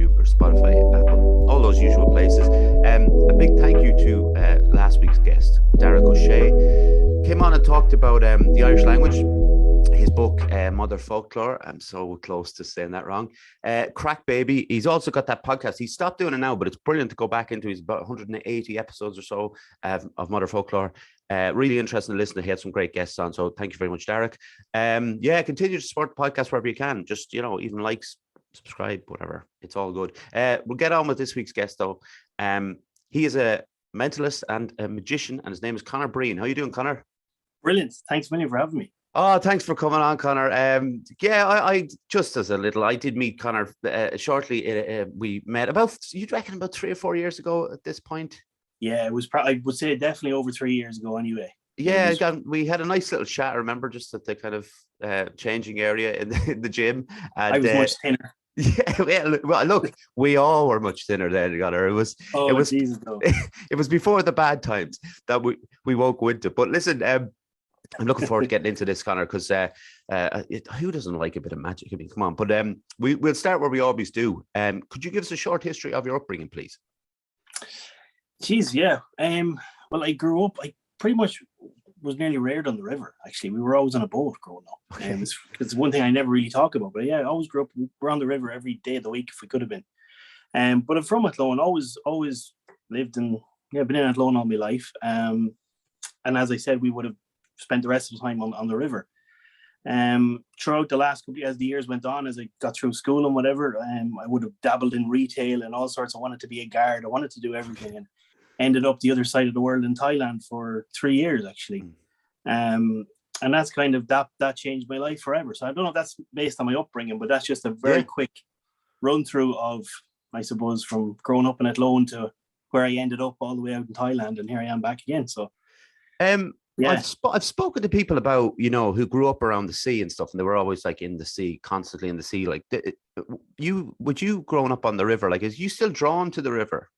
YouTube or Spotify, Apple, all those usual places. A big thank you to last week's guest, Derek O'Shea. Came on and talked about the Irish language, his book, Mother Folklore. I'm so close to saying that wrong. Crack Baby. He's also got that podcast. He stopped doing it now, but it's brilliant to go back into. He's about 180 episodes or so of Mother Folklore. Really interesting to listen to. He had some great guests on. So thank you very much, Derek. Continue to support the podcast wherever you can. Just, even likes, subscribe, whatever. It's all good. We'll get on with this week's guest, though. He is a mentalist and a magician, and his name is Conor Breen. How are you doing, Conor? Brilliant. Thanks a million for having me. Oh, thanks for coming on, Conor. I just as a little, I did meet Conor shortly. We met about 3 or 4 years ago at this point. Yeah, it was probably, I would say definitely over 3 years ago anyway. Yeah, we had a nice little chat, I remember, just at the kind of changing area in the gym. And, I was much thinner. Yeah, well, look, we all were much thinner then, Conor. It was Jesus, though. It was before the bad times that we won't go into. But listen, I'm looking forward to getting into this, Conor, because who doesn't like a bit of magic? I mean, come on. But we'll start where we always do. Could you give us a short history of your upbringing, please? Jeez, yeah. Well, I grew up, I pretty much was nearly reared on the river, actually. We were always on a boat growing up. Okay. It's one thing I never really talk about. But yeah, I always grew up around the river every day of the week if we could have been. But I'm from Athlone, always lived in, been in Athlone all my life. And as I said, we would have spent the rest of the time on the river. Throughout the last couple, as the years went on, as I got through school and whatever, I would have dabbled in retail and all sorts. I wanted to be a guard. I wanted to do everything, and ended up the other side of the world in Thailand for 3 years, actually. And that's kind of that changed my life forever. So I don't know if that's based on my upbringing, but that's just a very quick run through of, I suppose, from growing up in Athlone to where I ended up all the way out in Thailand, and here I am back again. So yeah. I've spoken to people about, who grew up around the sea and stuff, and they were always like in the sea, constantly in the sea. Like, you growing up on the river, like, is you still drawn to the river?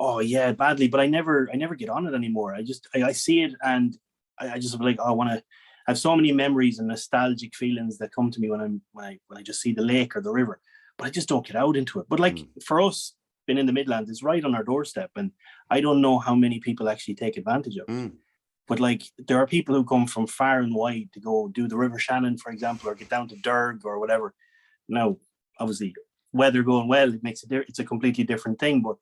Oh yeah, badly, but I never get on it anymore. I see it, and I just like, I want to. I have so many memories and nostalgic feelings that come to me when I just see the lake or the river, but I just don't get out into it. But like for us, being in the Midlands, it's right on our doorstep, and I don't know how many people actually take advantage of it. But like, there are people who come from far and wide to go do the River Shannon, for example, or get down to Derg or whatever. Now, obviously, weather going well, it's a completely different thing. But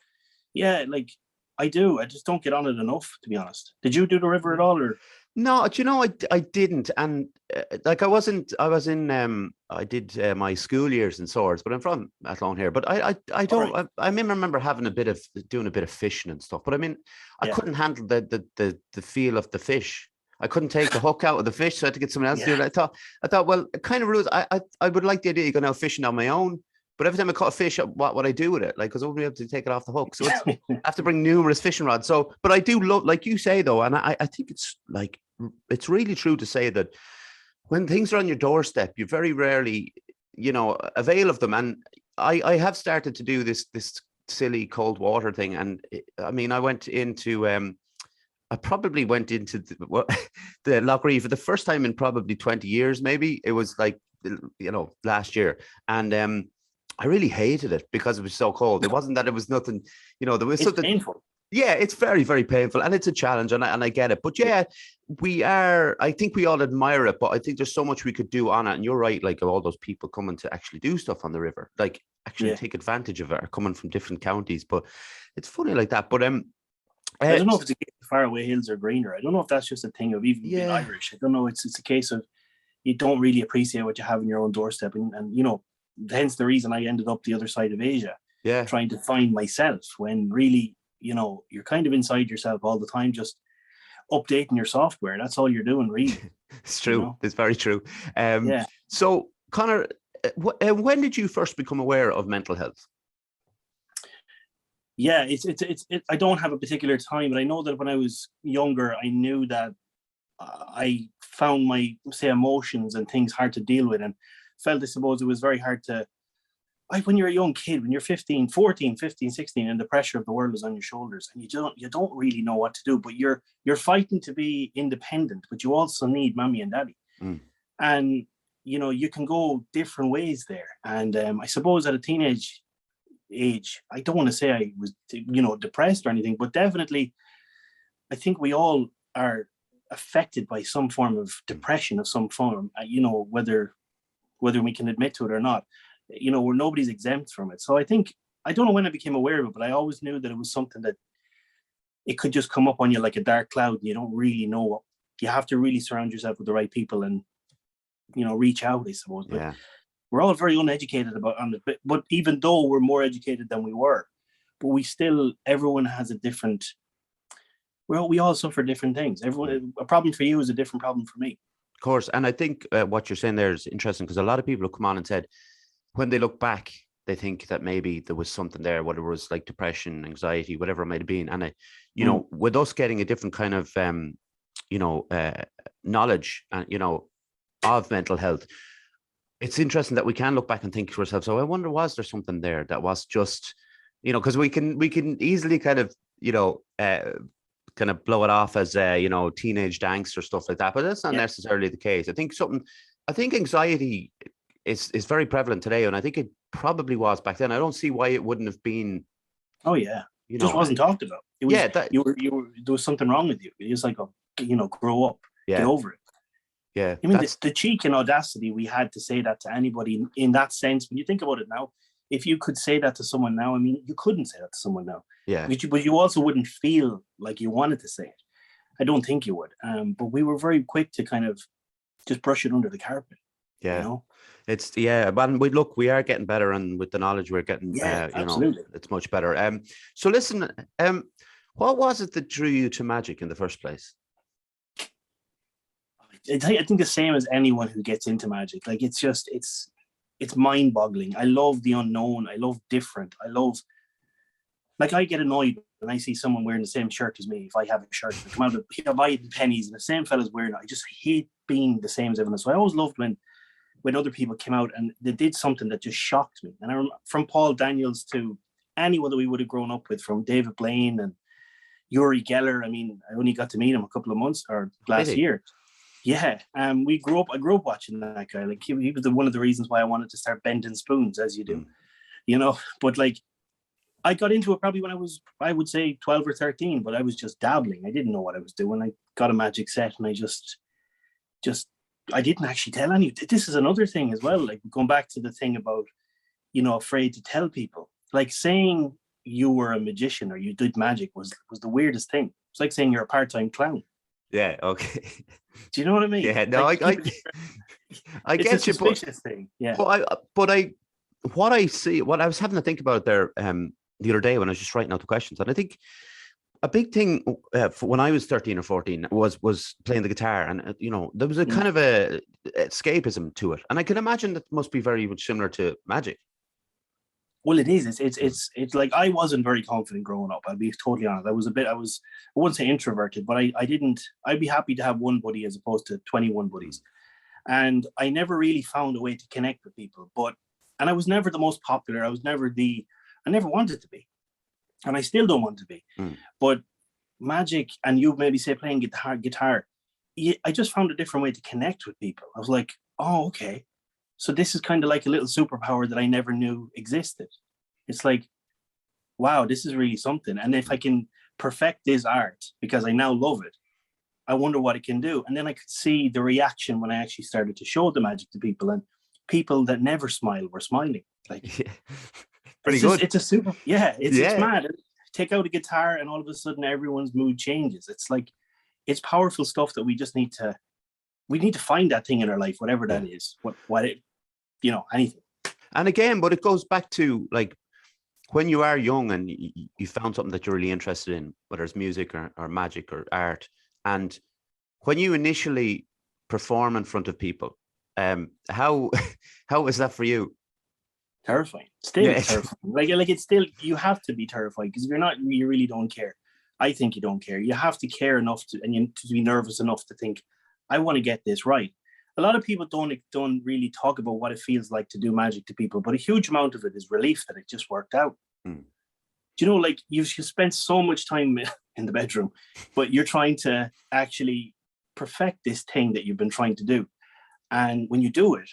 yeah, like, I just don't get on it enough, to be honest. Did you do the river at all, or? No, I didn't, and like I did my school years in Swords, but I'm from Athlone here. But I don't. Right. I remember doing a bit of fishing and stuff. But I mean, I couldn't handle the feel of the fish. I couldn't take the hook out of the fish, so I had to get someone else to do it. I thought, well, it kind of rules. I would like the idea of going out fishing on my own. But every time I caught a fish, what would I do with it? Like, because I wouldn't be able to take it off the hook. So I have to bring numerous fishing rods. So, but I do love, like you say, though, and I think it's like, it's really true to say that when things are on your doorstep, you very rarely, avail of them. And I have started to do this silly cold water thing. And I mean, I probably went into the Loch Ree for the first time in probably 20 years, maybe. It was like, last year. And, I really hated it because it was so cold. It wasn't that it was nothing, there was something painful. Yeah, it's very, very painful, and it's a challenge, and I get it. But yeah, I think we all admire it, but I think there's so much we could do on it. And you're right, like all those people coming to actually do stuff on the river, like actually take advantage of it, are coming from different counties. But it's funny like that. But I don't know if it's a case of faraway hills are greener. I don't know if that's just a thing of even being Irish. I don't know. It's a case of you don't really appreciate what you have in your own doorstep, and hence the reason I ended up the other side of Asia, trying to find myself, when really, you're kind of inside yourself all the time, just updating your software. That's all you're doing, really. It's true. It's very true. So, Conor, when did you first become aware of mental health? Yeah, it's I don't have a particular time, but I know that when I was younger, I knew that I found my, say, emotions and things hard to deal with, and felt, I suppose, it was very hard to, when you're a young kid, when you're 14, 15, 16, and the pressure of the world is on your shoulders, and you don't really know what to do, but you're fighting to be independent, but you also need mommy and daddy. And, you can go different ways there. And I suppose at a teenage age, I don't want to say I was, depressed or anything, but definitely I think we all are affected by some form of depression of some form, whether we can admit to it or not, where nobody's exempt from it. So I think, I don't know when I became aware of it, but I always knew that it was something that it could just come up on you like a dark cloud, and you don't really know what. You have to really surround yourself with the right people and, reach out, I suppose. But we're all very uneducated on it. But even though we're more educated than we were, but everyone has a different, we all suffer different things. A problem for you is a different problem for me. Of course. And I think what you're saying there is interesting, because a lot of people have come on and said, when they look back, they think that maybe there was something there, whether it was like depression, anxiety, whatever it might have been. And, with us getting a different kind of, knowledge, of mental health, it's interesting that we can look back and think to ourselves, oh, I wonder, was there something there that was just, because we can easily kind of, kind of blow it off as teenage angst or stuff like that, but that's not necessarily the case. I think anxiety is very prevalent today, and I think it probably was back then. I don't see why it wouldn't have been. Oh yeah, just wasn't talked about. It was, you were there was something wrong with you. It was like grow up, get over it. Yeah, I mean, the cheek and audacity we had to say that to anybody in that sense. When you think about it now, if you could say that to someone now, I mean, you couldn't say that to someone now. Yeah. But you also wouldn't feel like you wanted to say it. I don't think you would. But we were very quick to kind of just brush it under the carpet. Yeah. But we are getting better, and with the knowledge we're getting, absolutely. It's much better. So listen, what was it that drew you to magic in the first place? I think the same as anyone who gets into magic. Like, it's mind-boggling. I love the unknown. I love different. I get annoyed when I see someone wearing the same shirt as me. If I have a shirt, I come out of buy pennies, and the same fella's wearing it. I just hate being the same as everyone else. So I always loved when other people came out and they did something that just shocked me. And I remember, from Paul Daniels to anyone that we would have grown up with, from David Blaine and Uri Geller. I mean, I only got to meet him a couple of months or last year. Yeah, I grew up watching that guy. Like, he was one of the reasons why I wanted to start bending spoons, as you do, But like, I got into it probably when I would say 12 or 13, but I was just dabbling. I didn't know what I was doing. I got a magic set, and I just I didn't actually tell anyone. This is another thing as well. Like, going back to the thing about, afraid to tell people. Like, saying you were a magician or you did magic was the weirdest thing. It's like saying you're a part-time clown. Yeah. Okay. Do you know what I mean? Yeah. No, like, I it's get a you. Suspicious thing. Yeah. What I see, what I was having to think about there the other day when I was just writing out the questions, and I think a big thing for when I was 13 or 14 was playing the guitar, and there was a kind of a escapism to it, and I can imagine that must be very much similar to magic. Well, it is. It's like, I wasn't very confident growing up. I'll be totally honest. I wouldn't say introverted, but I'd be happy to have one buddy as opposed to 21 buddies. And I never really found a way to connect with people. And I was never the most popular. I never wanted to be. And I still don't want to be. But magic, and you maybe say playing guitar, I just found a different way to connect with people. I was like, oh, okay. So this is kind of like a little superpower that I never knew existed. It's like, wow, this is really something. And if I can perfect this art, because I now love it, I wonder what it can do. And then I could see the reaction when I actually started to show the magic to people, and people that never smile were smiling. Like, pretty good. It's a super, it's mad. Take out a guitar and all of a sudden everyone's mood changes. It's like, it's powerful stuff that we just need to find that thing in our life, whatever that is, what it, anything. And again, but it goes back to, like, when you are young and you found something that you're really interested in, whether it's music or magic or art, and when you initially perform in front of people, how is that for you? Terrifying. Still terrifying. Like it's still, you have to be terrified, because if you're not, you really don't care. I think you don't care. You have to care enough to be nervous enough to think, I want to get this right. A lot of people don't really talk about what it feels like to do magic to people, but a huge amount of it is relief that it just worked out. Do you know, like, you've spent so much time in the bedroom, but you're trying to actually perfect this thing that you've been trying to do. And when you do it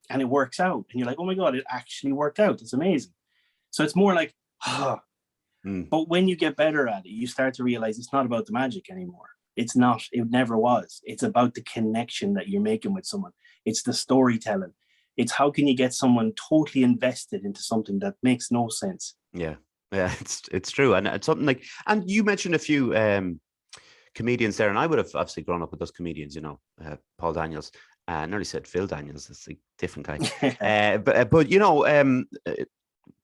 and it works out, and you're like, oh my God, it actually worked out. It's amazing. So it's more like, Mm. but when you get better at it, you start to realize it's not about the magic anymore. It's not, it never was. It's about the connection that you're making with someone. It's the storytelling. It's how can you get someone totally invested into something that makes no sense. Yeah, it's true. And it's something like, and you mentioned a few comedians there, and I would have obviously grown up with those comedians, Paul Daniels. I nearly said Phil Daniels, it's a different guy. But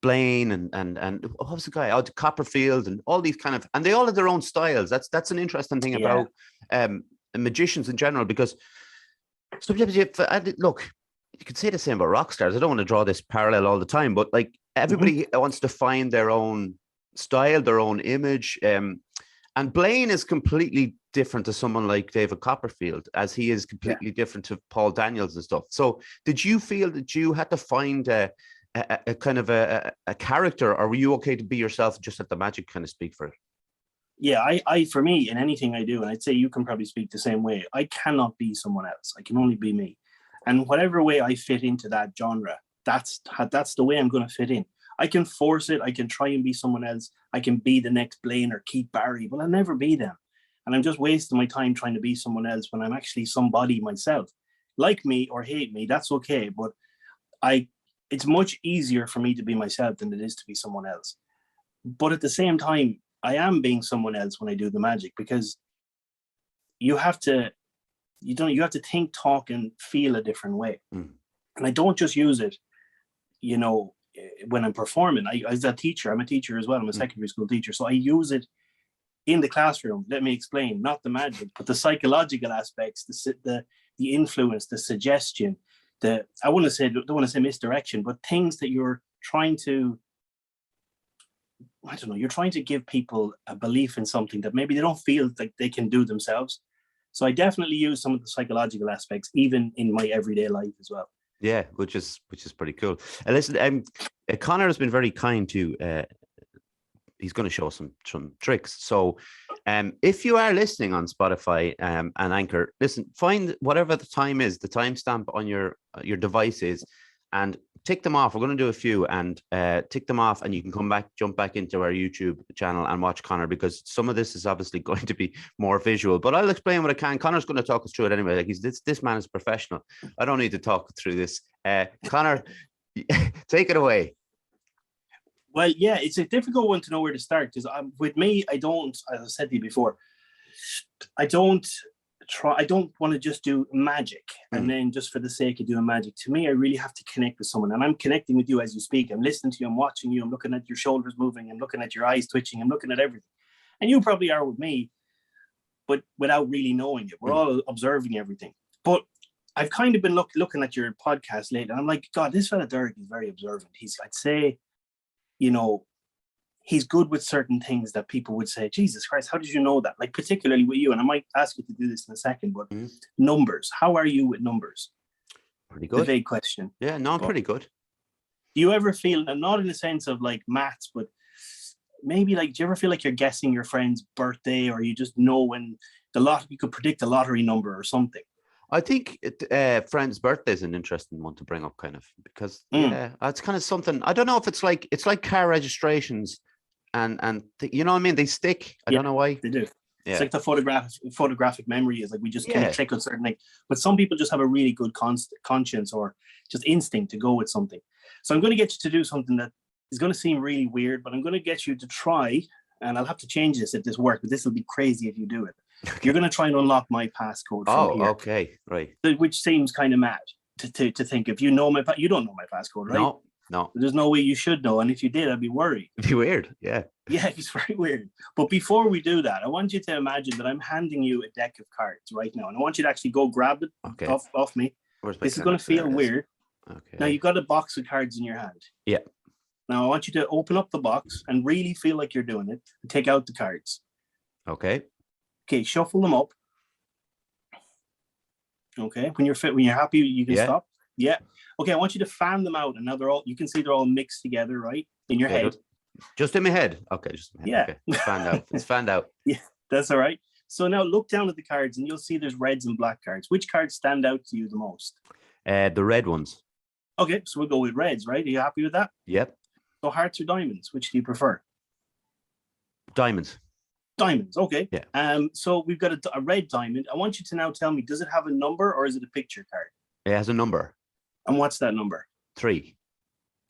Blaine and what was the guy? Oh, Copperfield and all these kind of, and they all have their own styles. That's an interesting thing about magicians in general, because sometimes look, you could say the same about rock stars. I don't want to draw this parallel all the time, but like everybody wants to find their own style, their own image. And Blaine is completely different to someone like David Copperfield, as he is completely different to Paul Daniels and stuff. So did you feel that you had to find a kind of a character, or were you okay to be yourself, just let the magic kind of speak for it? Yeah, I for me, in anything I do, and I'd say you can probably speak the same way, I cannot be someone else. I can only be me. And whatever way I fit into that genre, that's the way I'm going to fit in. I can force it. I can try and be someone else. I can be the next Blaine or Keith Barry, but I'll never be them. And I'm just wasting my time trying to be someone else when I'm actually somebody myself. Like me or hate me, that's okay. But it's much easier for me to be myself than it is to be someone else. But at the same time, I am being someone else when I do the magic, because you have to think, talk, and feel a different way. And I don't just use it, when I'm performing. As a teacher, I'm a teacher as well. I'm a secondary school teacher. So I use it in the classroom. Let me explain, not the magic, but the psychological aspects, the influence, the suggestion, don't want to say misdirection, but things that you're trying to, you're trying to give people a belief in something that maybe they don't feel like they can do themselves. So I definitely use some of the psychological aspects, even in my everyday life as well. Yeah, which is pretty cool. Listen, Conor has been very kind to. He's going to show some tricks. So, if you are listening on Spotify and Anchor, listen, find whatever the time is, the timestamp on your devices, and tick them off. We're going to do a few, and tick them off, and you can jump back into our YouTube channel and watch Conor, because some of this is obviously going to be more visual. But I'll explain what I can. Conor's going to talk us through it anyway. Like this man is professional. I don't need to talk through this. Conor, take it away. Well, yeah, it's a difficult one to know where to start, because with me, I don't, as I said to you before, I don't want to just do magic and then just for the sake of doing magic. To me, I really have to connect with someone, and I'm connecting with you as you speak. I'm listening to you, I'm watching you, I'm looking at your shoulders moving, I'm looking at your eyes twitching, I'm looking at everything. And you probably are with me, but without really knowing it. We're all observing everything. But I've kind of been looking at your podcast lately, and I'm like, God, this fella Derek is very observant. I'd say, he's good with certain things that people would say, Jesus Christ, how did you know that? Like particularly with you, and I might ask you to do this in a second, but numbers, how are you with numbers? Pretty good. The vague question. Yeah, no, I'm pretty good. Do you ever feel, and not in the sense of like maths, but maybe like, do you ever feel like you're guessing your friend's birthday, or you just know when you could predict the lottery number or something? I think friend's birthday is an interesting one to bring up, kind of, because it's kind of something. I don't know if it's like car registrations, and you know what I mean. They stick. I don't know why they do. Yeah. It's like the photographic memory is like we just can't click on certain things. But some people just have a really good conscience or just instinct to go with something. So I'm going to get you to do something that is going to seem really weird, but I'm going to get you to try, and I'll have to change this if this works, but this will be crazy if you do it. Okay. You're going to try and unlock my passcode from here. Okay, right. Which seems kind of mad to think. If you know you don't know my passcode, right? No. There's no way you should know, and if you did, I'd be worried. It'd be weird, yeah. Yeah, it's very weird. But before we do that, I want you to imagine that I'm handing you a deck of cards right now, and I want you to actually go grab it off me. This is going to feel weird. Okay. Now, you've got a box of cards in your hand. Yeah. Now, I want you to open up the box and really feel like you're doing it, and take out the cards. Okay. Okay, shuffle them up. Okay, when you're happy, you can stop. Yeah. Okay, I want you to fan them out, and now you can see they're all mixed together, right? In your head. Just in my head. Okay, just in my head. Yeah. Okay. It's fanned out. Yeah, that's all right. So now look down at the cards, and you'll see there's reds and black cards. Which cards stand out to you the most? The red ones. Okay, so we'll go with reds, right? Are you happy with that? Yep. So hearts or diamonds? Which do you prefer? Diamonds. Diamonds. Okay. Yeah. So we've got a red diamond. I want you to now tell me, does it have a number or is it a picture card? It has a number. And what's that number? 3.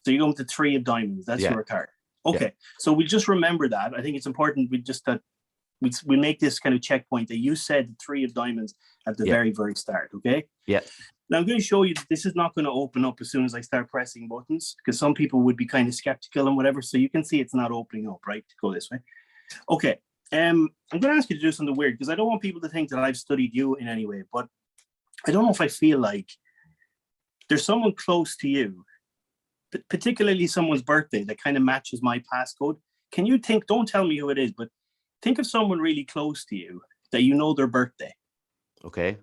So you're going to 3 of diamonds. That's your card. Okay. So we just remember that. I think it's important we make this kind of checkpoint that you said the 3 of diamonds at the very, very start. Okay. Yeah. Now I'm going to show you that this is not going to open up as soon as I start pressing buttons, because some people would be kind of skeptical and whatever. So you can see it's not opening up, right? To go this way. Okay. I'm going to ask you to do something weird because I don't want people to think that I've studied you in any way, but I don't know if I feel like there's someone close to you, particularly someone's birthday, that kind of matches my passcode. Can you think, don't tell me who it is, but think of someone really close to you that you know their birthday. Okay.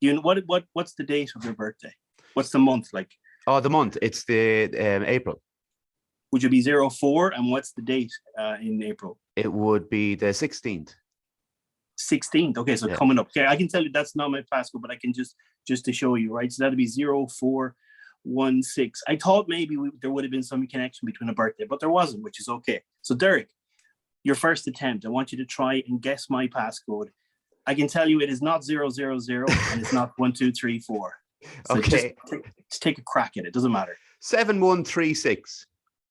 You know what's the date of their birthday? What's the month like? Oh, the month. It's the April. Would you be 04? And what's the date in April? It would be the 16th. 16th. Okay, so coming up. Okay, I can tell you that's not my passcode, but I can just to show you, right? So that'd be 0416. I thought maybe there would have been some connection between a birthday, but there wasn't, which is okay. So Derek, your first attempt, I want you to try and guess my passcode. I can tell you it is not 000 and it's not 1234. So okay. Just take a crack at it. Doesn't matter. 7136.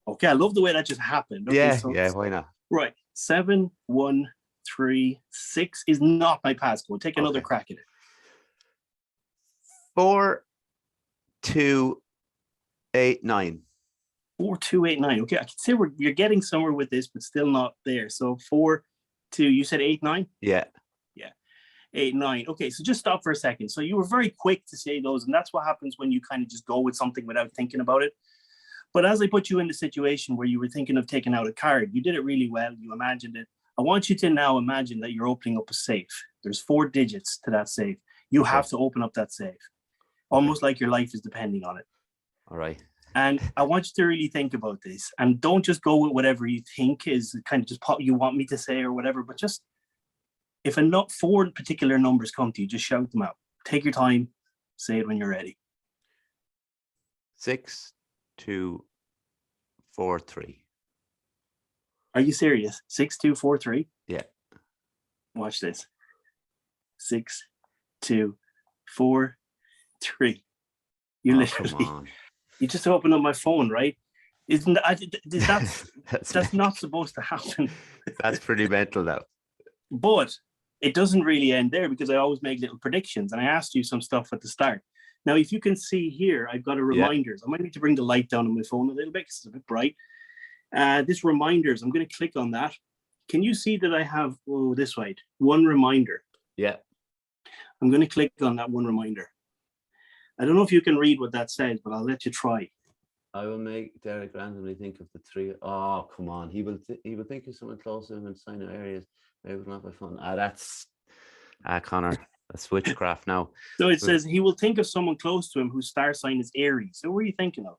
Okay, I love the way that just happened. Okay, why not? Right. 7136 is not my passcode. Take another crack at it. 4289. 4289. Okay, I can see you're getting somewhere with this, but still not there. So 42. You said 89? Yeah. 89. Okay, so just stop for a second. So you were very quick to say those, and that's what happens when you kind of just go with something without thinking about it. But as I put you in the situation where you were thinking of taking out a card, you did it really well. You imagined it. I want you to now imagine that you're opening up a safe. There's 4 digits to that safe. You have to open up that safe, almost like your life is depending on it. All right. And I want you to really think about this, and don't just go with whatever you think is kind of just you want me to say or whatever, but just if 4 particular numbers come to you, just shout them out. Take your time. Say it when you're ready. 6243. Are you serious? 6243? Yeah. Watch this. 6243. You literally, you just opened up my phone, right? That's not supposed to happen. That's pretty mental now. But it doesn't really end there, because I always make little predictions, and I asked you some stuff at the start. Now, if you can see here, I've got a reminders. I might need to bring the light down on my phone a little bit because it's a bit bright. This reminders, I'm going to click on that. Can you see that I have, this way, 1 reminder? Yeah. I'm going to click on that 1 reminder. I don't know if you can read what that says, but I'll let you try. I will make Derek randomly think of the 3. Oh, come on. He will think of someone close to him and sign out areas. Maybe not by phone. That's Conor. That's witchcraft now. So it says he will think of someone close to him whose star sign is Aries. So what were you thinking of?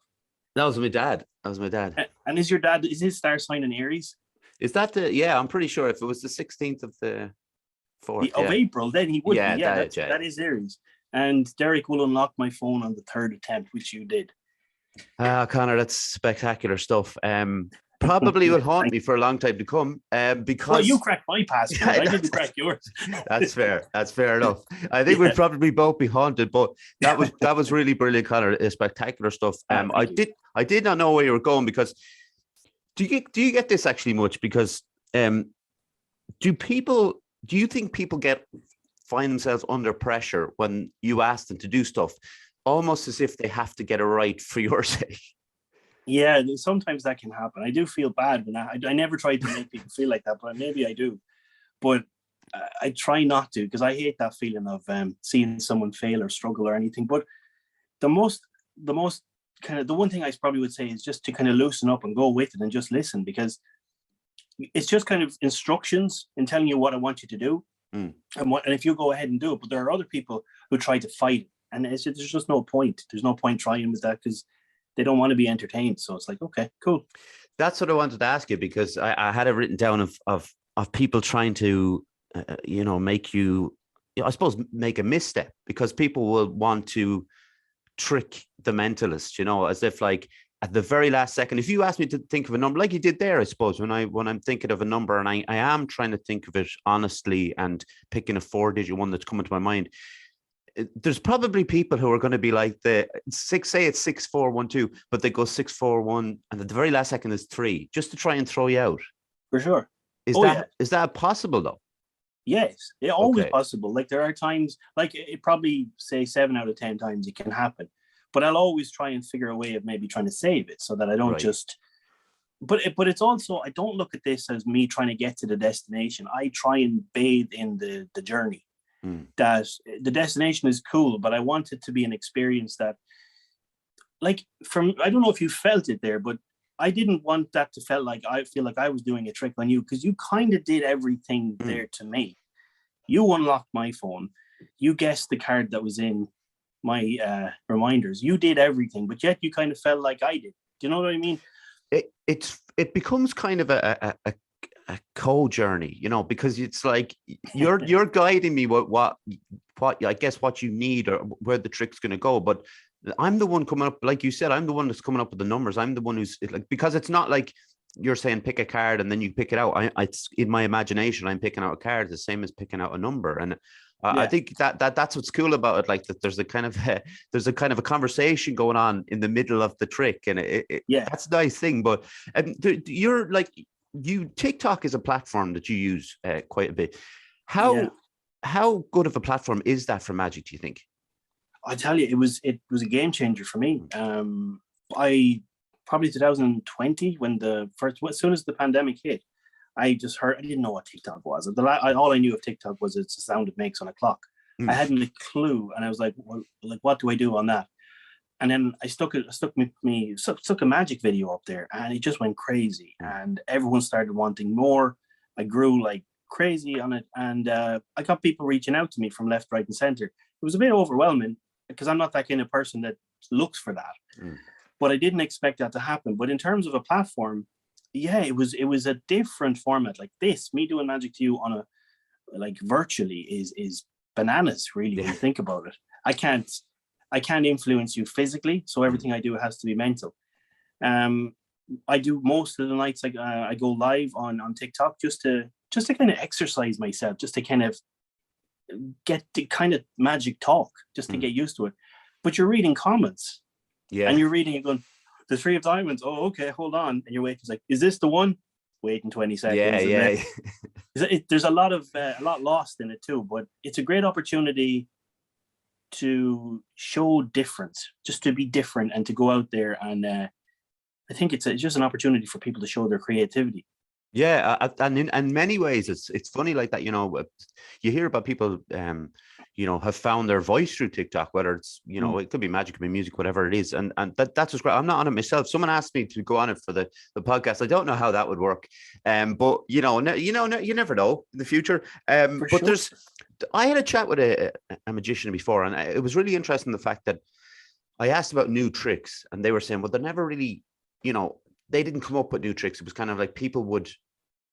That was my dad. And is his star sign in Aries? Is that I'm pretty sure if it was the 16th of the 4th. Of April, then he would be. Yeah, that is Aries. And Derek will unlock my phone on the 3rd attempt, which you did. Conor, that's spectacular stuff. Probably will haunt me for a long time to come. Because you cracked my password. I didn't crack yours. That's fair. That's fair enough. I think we'd probably both be haunted, but that was really brilliant, Conor. Spectacular stuff. I did not know where you were going, because do you get this actually much? Because do you think people find themselves under pressure when you ask them to do stuff, almost as if they have to get it right for your sake? Yeah, sometimes that can happen. I do feel bad when I never try to make people feel like that, but maybe I do. But I try not to, because I hate that feeling of seeing someone fail or struggle or anything. But the most kind of the one thing I probably would say is just to kind of loosen up and go with it and just listen, because it's just kind of instructions and telling you what I want you to do, and if you go ahead and do it. But there are other people who try to fight it, and there's just no point. There's no point trying with that, because they don't want to be entertained. So it's like, okay, cool. That's what I wanted to ask you, because I had it written down of people trying to, make you, I suppose, make a misstep, because people will want to trick the mentalist, as if like, at the very last second, if you ask me to think of a number like you did there, I suppose, when I'm thinking of a number and I am trying to think of it honestly and picking a 4-digit one that's coming to my mind, there's probably people who are going to be like say it's 6412, but they go 641, and at the very last second is 3, just to try and throw you out. For sure. Is that possible though? Yes, it's always possible. Like there are times, like it probably say 7 out of 10 times it can happen, but I'll always try and figure a way of maybe trying to save it so that I don't just. But it's also, I don't look at this as me trying to get to the destination. I try and bathe in the journey. That the destination is cool, but I want it to be an experience that, like, I don't know if you felt it there, but I didn't want that to feel like I was doing a trick on you, because you kind of did everything there to me. You unlocked my phone. You guessed the card that was in my reminders. You did everything, but yet you kind of felt like I did. Do you know what I mean? It becomes kind of a co-journey, you know, because it's like you're guiding me what I guess what you need or where the trick's going to go, but I'm the one coming up, like you said, I'm the one that's coming up with the numbers. I'm the one who's like, because it's not like you're saying pick a card and then you pick it out. It's in my imagination, I'm picking out a card the same as picking out a number, and I think that's what's cool about it. Like that, there's a kind of a conversation going on in the middle of the trick, and that's a nice thing. But you're like, TikTok is a platform that you use quite a bit. How good of a platform is that for magic, do you think? I tell you, it was a game changer for me. I probably 2020 when as soon as the pandemic hit, I just heard, I didn't know what TikTok was. All I knew of TikTok was it's the sound it makes on a clock. I hadn't a clue, and I was like, well, like, what do I do on that? And then I stuck a magic video up there, and it just went crazy, and everyone started wanting more. I grew like crazy on it, and I got people reaching out to me from left, right, and center. It was a bit overwhelming because I'm not that kind of person that looks for that. But I didn't expect that to happen. But in terms of a platform, it was a different format. Like this, me doing magic to you on a, like, virtually is bananas, really, when you think about it. I can't influence you physically, so everything I do has to be mental. I do most of the nights, like I go live on TikTok just to kind of exercise myself, just to kind of get the kind of magic talk, just to get used to it. But you're reading comments, and you're reading it going, the 3 of diamonds. Oh, okay, hold on. And you're waiting. It's like, is this the one? Waiting 20 seconds. There's a lot lost in it too, but it's a great opportunity to show difference, just to be different and to go out there. And I think it's just an opportunity for people to show their creativity. And in many ways, it's funny like that. You know, you hear about people, you know, have found their voice through TikTok, whether it's, you know, it could be magic, it could be music, whatever it is. And that's just great. I'm not on it myself. Someone asked me to go on it for the podcast. I don't know how that would work. But you never know in the future. But I had a chat with a magician before, and it was really interesting, the fact that I asked about new tricks, and they were saying, well, they're never really, you know, they didn't come up with new tricks. It was kind of like people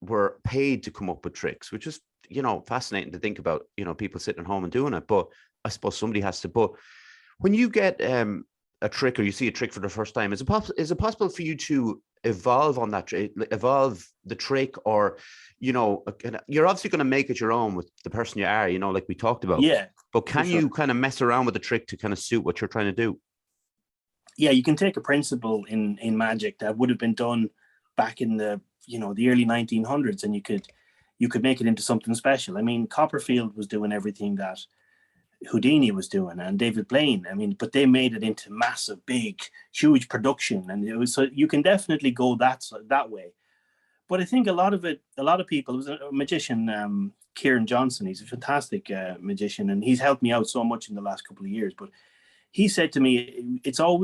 were paid to come up with tricks, which is, you know, fascinating to think about, you know, people sitting at home and doing it. But I suppose somebody has to. But when you get a trick, or you see a trick for the first time, is it possible for you to evolve on that trick, evolve the trick, or, you know, you're obviously going to make it your own with the person you are, you know, like we talked about. Yeah. But can you kind of mess around with the trick to kind of suit what you're trying to do? Yeah, you can take a principle in magic that would have been done back in the early 1900s, and you could make it into something special. I mean, Copperfield was doing everything that Houdini was doing, and David Blaine. I mean, but they made it into massive, big, huge production, and it was, so you can definitely go that way. But I think a lot of people. There was a magician, Kieran Johnson. He's a fantastic magician, and he's helped me out so much in the last couple of years. But he said to me,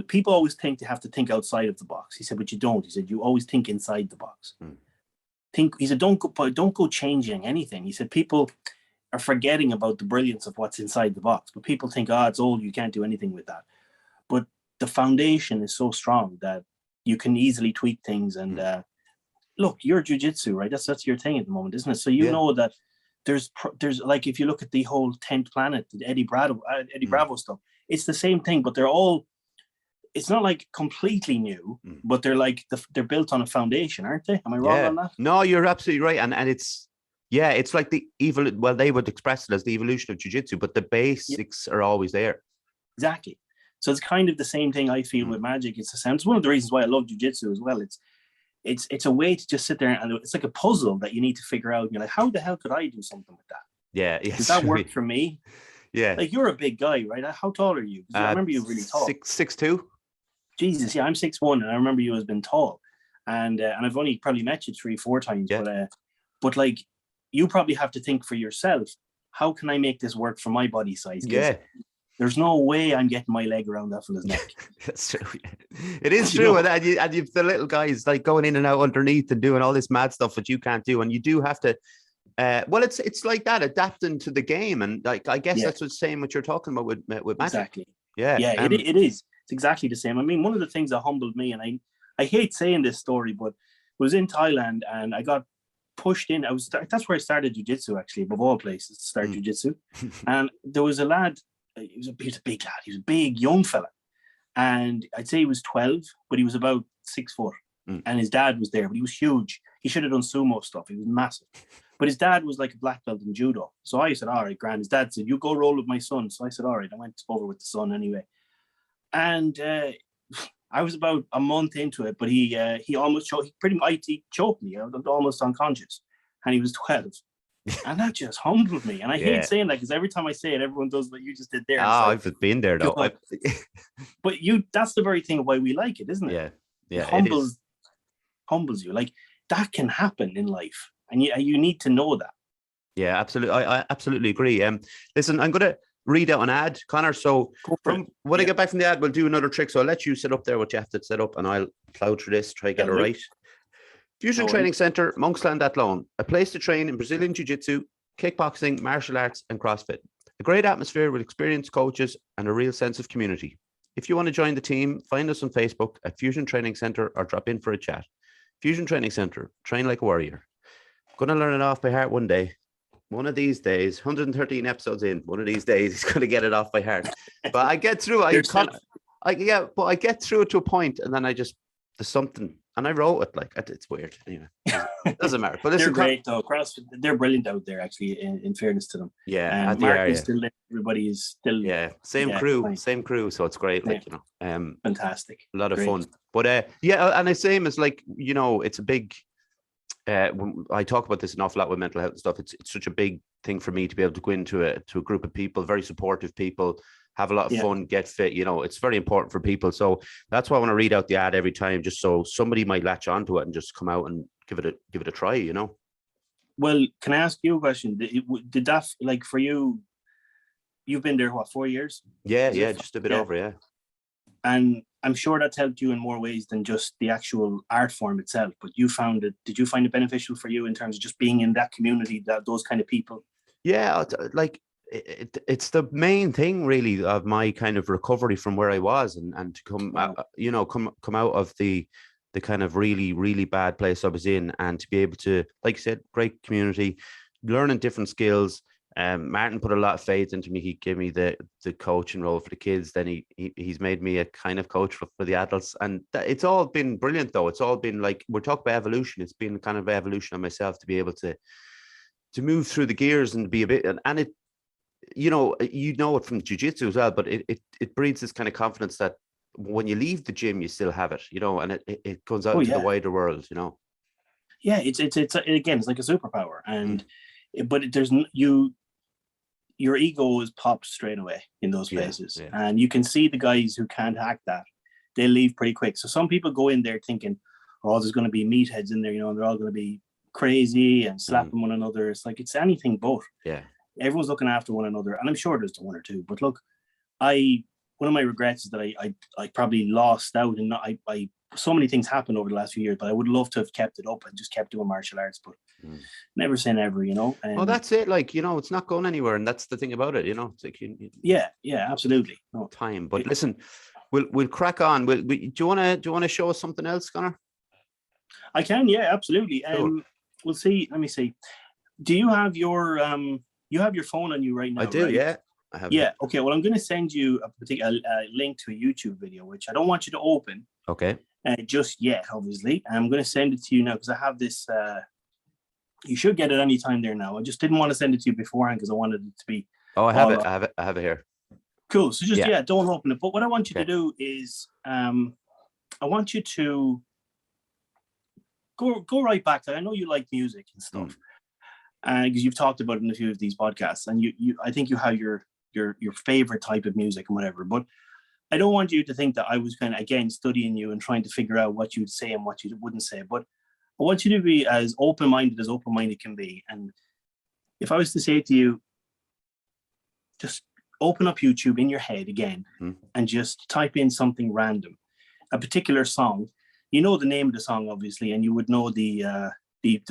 people always think they have to think outside of the box. He said, but you don't. He said, you always think inside the box. He said, don't go changing anything. He said, people are forgetting about the brilliance of what's inside the box, but people think, it's old, you can't do anything with that. But the foundation is so strong that you can easily tweak things. And look, you're jiu-jitsu, right? That's your thing at the moment, isn't it? So you know that there's like, if you look at the whole 10th Planet, the Eddie Bravo stuff, it's the same thing, but they're all, it's not like completely new, but they're like they're built on a foundation, aren't they? Am I wrong on that? No, you're absolutely right. And it's like the they would express it as the evolution of jiu-jitsu, but the basics are always there. Exactly. So it's kind of the same thing I feel with magic. It's one of the reasons why I love jiu-jitsu as well. It's a way to just sit there and it's like a puzzle that you need to figure out. And you're like, how the hell could I do something with that? Yeah. Does that work for me? Yeah. Like, you're a big guy, right? How tall are you? I remember you really tall. 6'2". Jesus, yeah, I'm 6'1", and I remember you as being tall. And I've only probably met you 3-4 times. Yeah. But like, you probably have to think for yourself, how can I make this work for my body size? Yeah. There's no way I'm getting my leg around that fella's neck. That's true. It is true. And you've the little guys like going in and out underneath and doing all this mad stuff that you can't do. And you do have to, it's like that, adapting to the game. And like, I guess that's what's saying what you're talking about with magic. Exactly. Yeah. Yeah, it is. It's exactly the same. I mean, one of the things that humbled me, and I hate saying this story, but was in Thailand and I got pushed in. That's where I started jiu-jitsu, actually, above all places to start jiu-jitsu. And there was a lad, he was a big lad. He was a big young fella. And I'd say he was 12, but he was about 6 foot. And his dad was there, but he was huge. He should have done sumo stuff. He was massive. But his dad was like a black belt in judo. So I said, all right, grand. His dad said, you go roll with my son. So I said, all right. I went over with the son anyway. And I was about a month into it, but he almost choked. He choked me. I was almost unconscious. And he was 12. And that just humbled me. And I hate saying that because every time I say it, everyone does what you just did there. I've been there though. But that's the very thing why we like it, isn't it? Yeah. Yeah. It humbles you. Like, that can happen in life. And you need to know that. Yeah, absolutely. I absolutely agree. Listen, I'm going to read out an ad, Conor. So when I get back from the ad, we'll do another trick. So I'll let you set up there what you have to set up and I'll plow through this, try to get it right. Fusion Training Centre, Monksland Athlone, a place to train in Brazilian Jiu-Jitsu, kickboxing, martial arts and CrossFit. A great atmosphere with experienced coaches and a real sense of community. If you want to join the team, find us on Facebook at Fusion Training Centre or drop in for a chat. Fusion Training Centre, train like a warrior. Going to learn it off by heart one day. One of these days, 113 episodes in, one of these days, he's going to get it off by heart. But I get through it. But I get through it to a point, and then there's something, and I wrote it. Like, it's weird. Anyway, it doesn't matter. But listen, they're great though. CrossFit, they're brilliant out there. Actually, in fairness to them. Yeah, Mark is still there. Everybody is still. Yeah, same crew. So it's great. Like fantastic. A lot of fun. But and the same as like it's a big. I talk about this an awful lot with mental health and stuff. It's such a big thing for me to be able to go into a group of people, very supportive people, have a lot of fun, get fit. It's very important for people. So that's why I want to read out the ad every time, just so somebody might latch onto it and just come out and give it a try. Well, can I ask you a question? Did that, like, for you? You've been there 4 years? Yeah, just a bit over, yeah. And I'm sure that's helped you in more ways than just the actual art form itself. But did you find it beneficial for you in terms of just being in that community, those kind of people? Yeah, like it's the main thing really of my kind of recovery from where I was and to come, come out of the kind of really, really bad place I was in and to be able to, like you said, great community, learning different skills. Martin put a lot of faith into me. He gave me the coaching role for the kids. Then he's made me a kind of coach for the adults. And it's all been brilliant, though. It's all been like, we're talking about evolution. It's been kind of evolution of myself to be able to move through the gears and be a bit, and it, it from jiu-jitsu as well, but it breeds this kind of confidence that when you leave the gym, you still have it, and it goes out into the wider world, Yeah, it's again, it's like a superpower. And, but your ego is popped straight away in those places. Yeah. And you can see the guys who can't hack that, they leave pretty quick. So some people go in there thinking, oh, there's going to be meatheads in there, and they're all going to be crazy and slapping one another. It's like, it's anything but. Yeah. Everyone's looking after one another. And I'm sure there's the one or two. But look, one of my regrets is that I probably lost out, and so many things happened over the last few years, but I would love to have kept it up and just kept doing martial arts, but never say never, well, that's it. Like, it's not going anywhere. And that's the thing about it, it's like, yeah, absolutely. No time. But listen, we'll crack on. Do you want to show us something else, Conor? I can. Yeah, absolutely. Sure. We'll see. Let me see. Do you have your phone on you right now? I do. Right? Yeah. I have. Yeah. Okay. Well, I'm going to send you a particular link to a YouTube video, which I don't want you to open. Okay. Just yet, obviously. And I'm going to send it to you now because I have this. You should get it anytime there now. I just didn't want to send it to you beforehand because I wanted it to be. Oh, I have it. I have it here. Cool. So just don't open it. But what I want you to do is, I want you to go right back to. I know you like music and stuff, because you've talked about it in a few of these podcasts, and I think you have your favorite type of music and whatever. But I don't want you to think that I was kind of again studying you and trying to figure out what you'd say and what you wouldn't say. But I want you to be as open-minded can be. And if I was to say to you, just open up YouTube in your head again and just type in something random, a particular song. You know the name of the song, obviously, and you would know the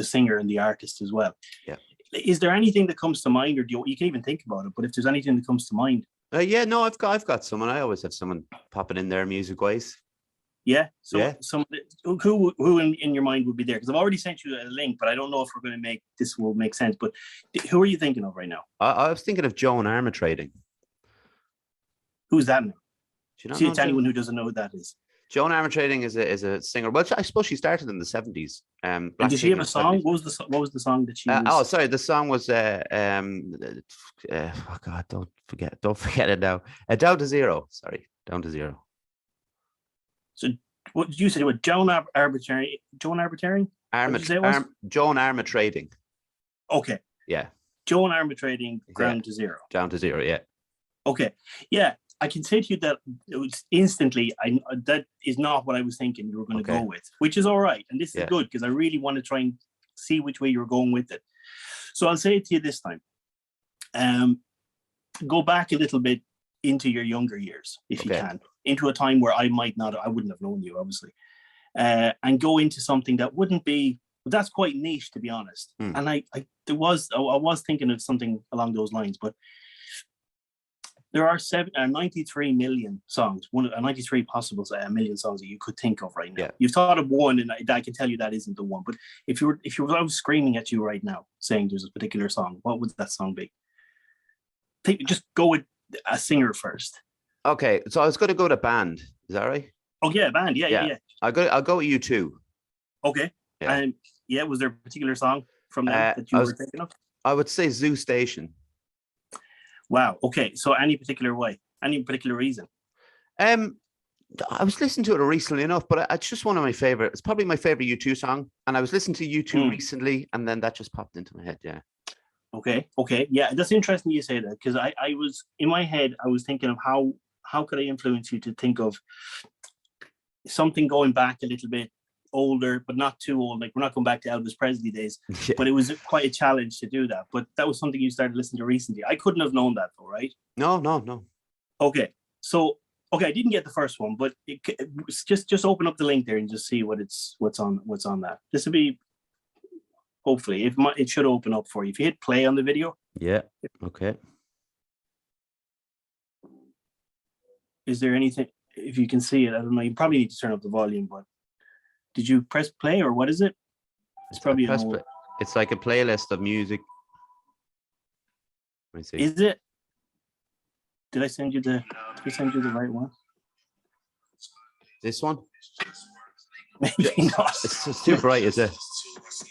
singer and the artist as well. Yeah. Is there anything that comes to mind, or you can even think about it? But if there's anything that comes to mind, no, I've got someone. I always have someone popping in there music wise. Yeah. So who in your mind would be there? Because I've already sent you a link, but I don't know if we're going to this will make sense. But who are you thinking of right now? I was thinking of Joan Armatrading. Who's that now? See, to anyone who doesn't know who that is. Joan Armatrading is a singer. Well, I suppose she started in the 70s. And did she have a song? What was the song that she was? Sorry, the song was oh God, don't forget it now. Down to Zero. Sorry, Down to Zero. So what did you say? What Joan Armatrading? Joan Armatrading? Joan Armatrading. Okay. Yeah. Joan Armatrading, Down to Zero. Down to Zero, yeah. Okay. Yeah. I can say to you that it was instantly, that is not what I was thinking you were going to go with, which is all right. And this is good because I really want to try and see which way you're going with it. So I'll say it to you this time. Go back a little bit into your younger years, if you can, into a time where I wouldn't have known you, obviously, and go into something that wouldn't be, that's quite niche, to be honest. And I was thinking of something along those lines, but there are 93 million songs, 93 possible million songs that you could think of right now. Yeah. You've thought of one, and I can tell you that isn't the one. But if I was screaming at you right now, saying there's a particular song, what would that song be? Just go with a singer first. Okay, so I was going to go to band. Is that right? Oh yeah, band. Yeah. I'll go with U2. Okay. Yeah. Was there a particular song from them that you were thinking of? I would say Zoo Station. Wow. Okay. So any particular way? Any particular reason? I was listening to it recently enough, but it's just one of my favorite. It's probably my favorite U2 song, and I was listening to U2 recently, and then that just popped into my head. Yeah. Okay. Yeah, that's interesting you say that, because I was in my head. I was thinking of how could I influence you to think of something going back a little bit older, but not too old. Like, we're not going back to Elvis Presley days, but it was quite a challenge to do that. But that was something you started listening to recently. I couldn't have known that though, right? No. Okay. So, I didn't get the first one, but just open up the link there and just see what's on that. This will be, hopefully, it should open up for you. If you hit play on the video. Yeah. Okay. Is there anything, if you can see it, I don't know, you probably need to turn up the volume, but did you press play or what is it? It's probably it's like a playlist of music. Let me see. Is it? Did I send you the right one? This one? Maybe not. It's too bright, is it?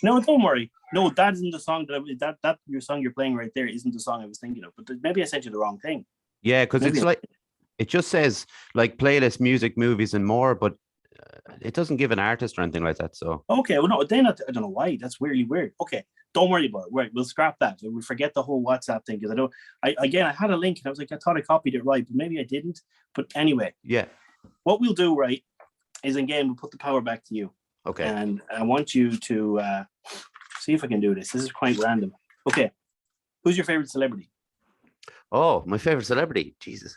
No, don't worry. No, that isn't the song that your song you're playing right there isn't the song I was thinking of. But maybe I sent you the wrong thing. Yeah, because it's like, it just says like playlist, music, movies, and more, but it doesn't give an artist or anything like that. So okay, well, no, then I don't know why. That's really weird. Okay, don't worry about it. Right, we'll scrap that. We forget the whole WhatsApp thing, because I had a link and I was like, I thought I copied it right, but maybe I didn't. But anyway, yeah. What we'll do, right, is again we'll put the power back to you. Okay. And I want you to see if I can do this. This is quite random. Okay, who's your favorite celebrity? Oh, my favorite celebrity. Jesus.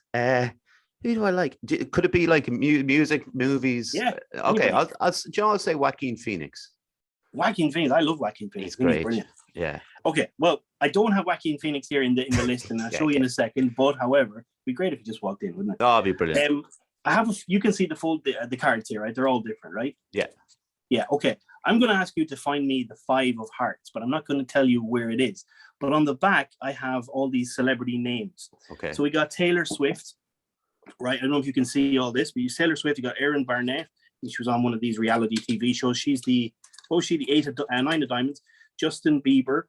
Who do I like? Could it be like music, movies? Yeah. Okay. I'll say Joaquin Phoenix. Joaquin Phoenix. I love Joaquin Phoenix. He's great. Brilliant. Yeah. Okay. Well, I don't have Joaquin Phoenix here in the list, and I'll show you in a second. But however, it'd be great if you just walked in, wouldn't it? Oh, it'd be brilliant. I have. You can see the cards here, right? They're all different, right? Yeah. Yeah. Okay. I'm going to ask you to find me the 5 of hearts, but I'm not going to tell you where it is. But on the back, I have all these celebrity names. Okay. So we got Taylor Swift, right? I don't know if you can see all this, but you Taylor Swift, you got Erin Barnett. She was on one of these reality TV shows. She's the 9 of diamonds. Justin Bieber,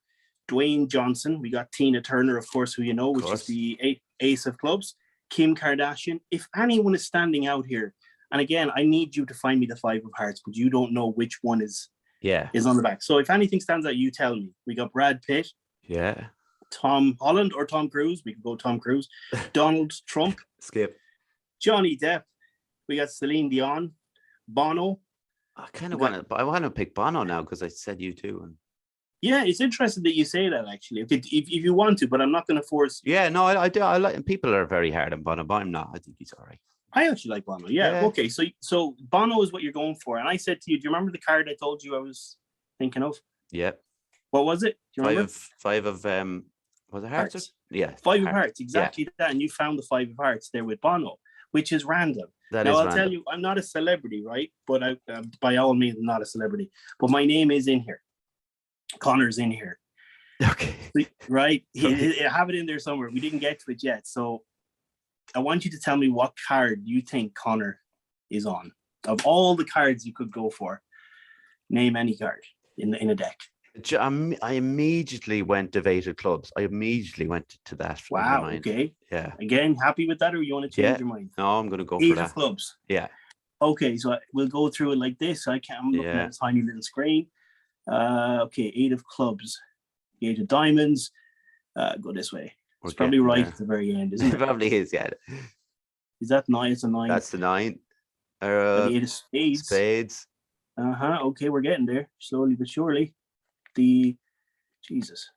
Dwayne Johnson. We got Tina Turner, of course, who you know, which is the ace of clubs. Kim Kardashian. If anyone is standing out here, and again, I need you to find me the 5 of hearts, but you don't know which one is on the back. So if anything stands out, you tell me. We got Brad Pitt. Yeah. Tom Holland or Tom Cruise. We can go Tom Cruise. Donald Trump. Skip. Johnny Depp. We got Celine Dion. Bono. I kind of want to pick Bono now because I said you too. And yeah, it's interesting that you say that actually. If you want to, but I'm not going to force you. Yeah, no, I do. I like. People are very hard on Bono, but I'm not. I think he's all right. I actually like Bono. Yeah. Okay. So Bono is what you're going for, and I said to you, do you remember the card I told you I was thinking of? Yeah. What was it? Do you remember? Five of was it hearts? Yeah. 5 of hearts. Exactly that, and you found the 5 of hearts there with Bono, which is random. I'll tell you, I'm not a celebrity, right? But I, by all means, I'm not a celebrity. But my name is in here. Conor's in here. Okay. Right? I have it in there somewhere. We didn't get to it yet. So I want you to tell me what card you think Conor is on. Of all the cards you could go for, name any card in a deck. I immediately went to 8 of clubs. I immediately went to that. Wow. Okay. Yeah. Again, happy with that, or you want to change your mind? No, I'm going to go for 8 that. of clubs. Yeah. Okay, so we'll go through it like this. I'm looking at a tiny little screen. Okay, 8 of clubs. 8 of diamonds. Go this way. It's probably right at the very end, isn't it? It probably is, yeah. Is that 9? It's a 9. That's the 9. The 8 of spades. Spades. Okay, we're getting there slowly but surely. Jesus.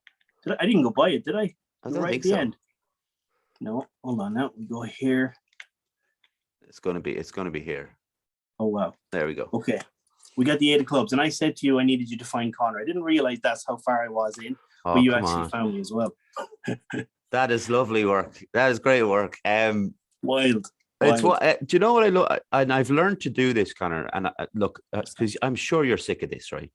I didn't go by it, did I? I don't think so. End. No, hold on now. We go here. It's gonna be here. Oh wow. There we go. Okay. We got the 8 of clubs. And I said to you I needed you to find Conor. I didn't realize that's how far I was in. But you actually found me as well. That is lovely work. That is great work. Wild. It's what do you know what I look, and I've learned to do this, Conor, and look, because I'm sure you're sick of this, right?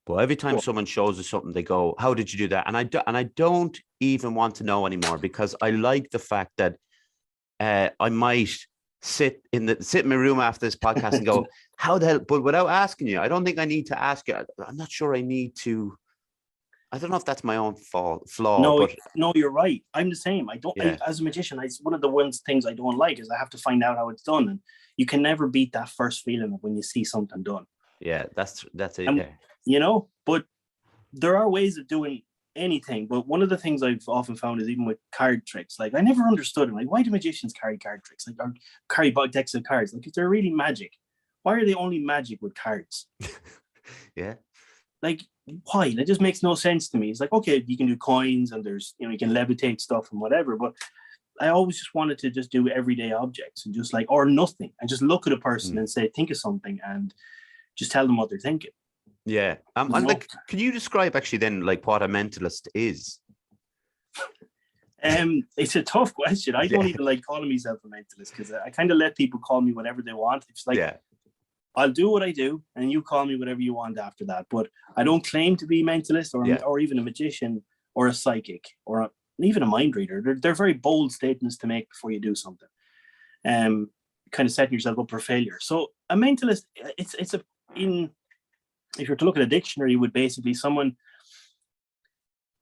But every time someone shows us something, they go, "How did you do that?" And I don't even want to know anymore, because I like the fact that I might sit in my room after this podcast and go, "How the hell?" But without asking you, I don't think I need to ask you. I'm not sure I need to. I don't know if that's my own flaw. No, you're right. I'm the same. I don't. As a magician, one of the things I don't like is I have to find out how it's done, and you can never beat that first feeling of when you see something done. Yeah, that's it. You know, but there are ways of doing anything. But one of the things I've often found is even with card tricks, like I never understood them. Like, why do magicians carry card tricks? Like, or carry decks of cards? Like, if they're really magic, why are they only magic with cards? Yeah. Like, why? That just makes no sense to me. It's like, okay, you can do coins and there's, you can levitate stuff and whatever, but I always just wanted to just do everyday objects and just or nothing, and just look at a person and say, think of something, and just tell them what they're thinking. Yeah. Like, can you describe actually then like what a mentalist is? It's a tough question. I don't even like calling myself a mentalist, because I kind of let people call me whatever they want. It's like, I'll do what I do, and you call me whatever you want after that. But I don't claim to be a mentalist or even a magician or a psychic or even a mind reader. They're very bold statements to make before you do something. Kind of setting yourself up for failure. So a mentalist, if you're to look at a dictionary, would basically someone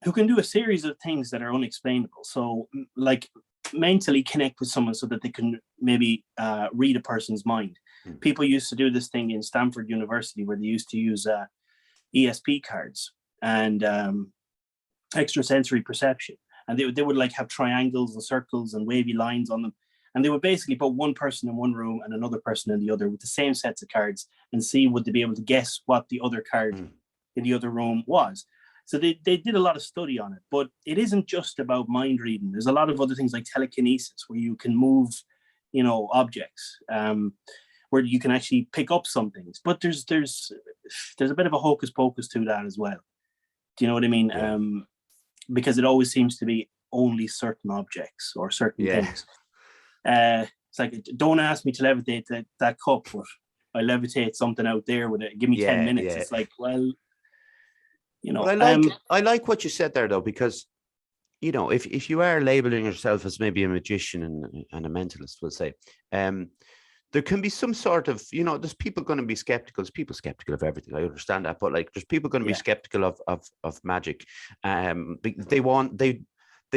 who can do a series of things that are unexplainable. So like mentally connect with someone so that they can maybe read a person's mind. People used to do this thing in Stanford University where they used to use ESP cards and extrasensory perception. And they would like have triangles and circles and wavy lines on them. And they would basically put one person in one room and another person in the other with the same sets of cards and see would they be able to guess what the other card in the other room was. So they did a lot of study on it, but it isn't just about mind reading. There's a lot of other things like telekinesis where you can move, objects, where you can actually pick up some things. But there's a bit of a hocus pocus to that as well. Do you know what I mean? Yeah. Because it always seems to be only certain objects or certain things. It's like, don't ask me to levitate that cup, but I levitate something out there with it. Give me 10 minutes. It's like, well, you know. But I like what you said there though, because you know, if you are labeling yourself as maybe a magician and a mentalist, we'll say, there can be some sort of, you know, there's people going to be skeptical. There's people skeptical of everything. I understand that, but like, there's people going to be skeptical of magic. They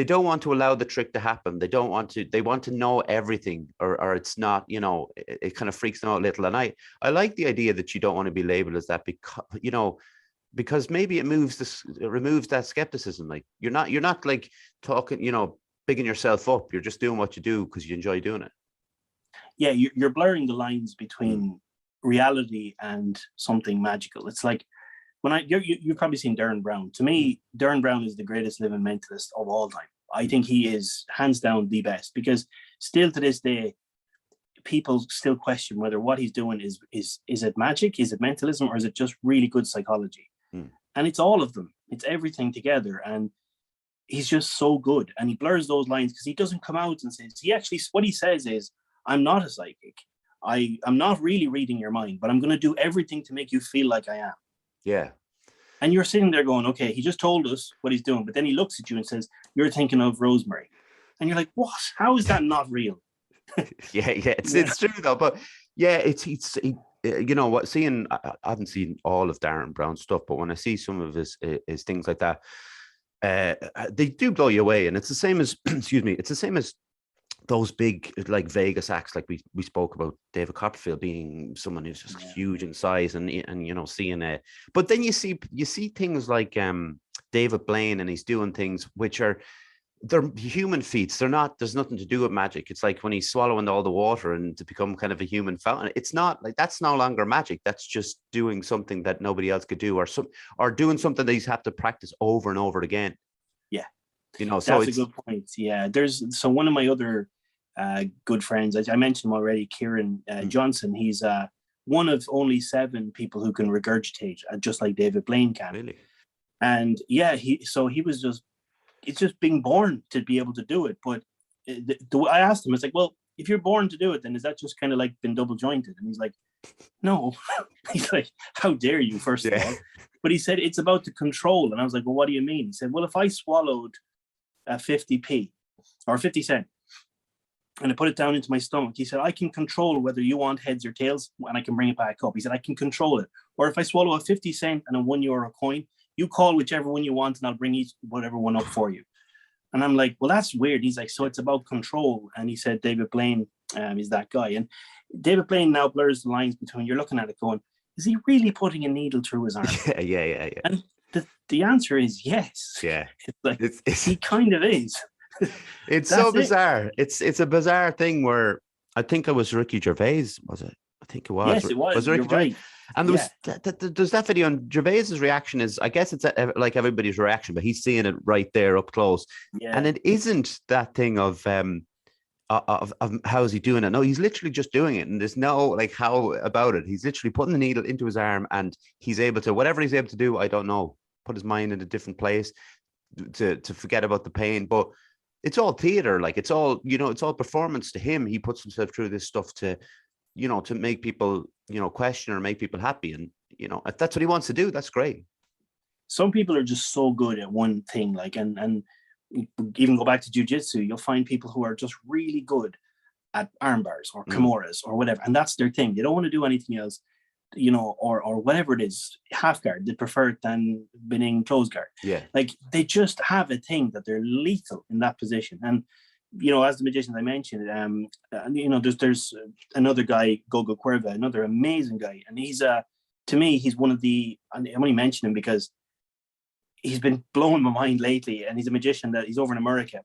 don't want to allow the trick to happen. They want to know everything, or it's not, you know, it kind of freaks them out a little. And I like the idea that you don't want to be labeled as that, because, you know, because maybe it removes that skepticism. Like you're not like talking, you know, bigging yourself up. You're just doing what you do because you enjoy doing it. Yeah, you're blurring the lines between reality and something magical. It's like when you've probably seen Derren Brown. To me, Derren Brown is the greatest living mentalist of all time. I think he is hands down the best, because still to this day, people still question whether what he's doing is it magic, is it mentalism, or is it just really good psychology? And it's all of them. It's everything together. And he's just so good. And he blurs those lines because he doesn't come out and says, what he says is, I'm not a psychic. I'm not really reading your mind, but I'm going to do everything to make you feel like I am. Yeah. And you're sitting there going, okay, he just told us what he's doing. But then he looks at you and says, you're thinking of Rosemary. And you're like, what? How is that not real? It's true though. But yeah, it's you know what, I haven't seen all of Derren Brown's stuff, but when I see some of his things like that, they do blow you away. And it's the same as, excuse me, it's the same as those big like Vegas acts, like we spoke about David Copperfield being someone who's just huge in size, and you know, seeing it. But then you see things like David Blaine, and he's doing things which they're human feats. There's nothing to do with magic. It's like when he's swallowing all the water and to become kind of a human fountain. It's not like, that's no longer magic. That's just doing something that nobody else could do, or doing something that he's have to practice over and over again. Yeah. You know, so that's a good point. Yeah. So one of my other good friends, I mentioned him already, Kieran Johnson, he's one of only 7 people who can regurgitate, just like David Blaine can. Really? And yeah, he was just, it's just being born to be able to do it. But I asked him, it's like, well, if you're born to do it, then is that just kind of like been double jointed? And he's like, no. He's like, how dare you, first of all. But he said, it's about the control. And I was like, well, what do you mean? He said, well, if I swallowed 50p or 50 cent and I put it down into my stomach, he said, I can control whether you want heads or tails, and I can bring it back up. He said, I can control it. Or if I swallow a 50 cent and a €1 coin, you call whichever one you want and I'll bring whatever one up for you. And I'm like, well, that's weird. He's like, so it's about control. And he said David Blaine is that guy. And David Blaine now blurs the lines between, you're looking at it going, is he really putting a needle through his arm? Yeah. And the answer is yes. Yeah. It's like, he kind of is. It's so bizarre. It's a bizarre thing where I think it was Ricky Gervais, was it? I think it was. Yes, it was. Ricky Gervais? Right. And there was there's that video, and Gervais's reaction is, I guess it's like everybody's reaction, but he's seeing it right there up close. Yeah. And it isn't that thing of how is he doing it? No, he's literally just doing it, and there's no like how about it. He's literally putting the needle into his arm, and he's able to, whatever he's able to do, I don't know, put his mind in a different place to forget about the pain. But it's all theater, like it's all, you know, it's all performance to him. He puts himself through this stuff to, you know, to make people, you know, question or make people happy. And, you know, if that's what he wants to do, that's great. Some people are just so good at one thing, like, and even go back to jiu-jitsu, you'll find people who are just really good at arm bars or kimuras or whatever. And that's their thing. They don't want to do anything else, you know, or whatever it is, half guard, they prefer it than being close guard. Yeah. Like they just have a thing that they're lethal in that position. And, you know, as the magicians I mentioned, you know, there's another guy, Gogo Cuerva, another amazing guy. And he's, to me, he's one of the, I'm only mentioning him because he's been blowing my mind lately. And he's a magician that he's over in America.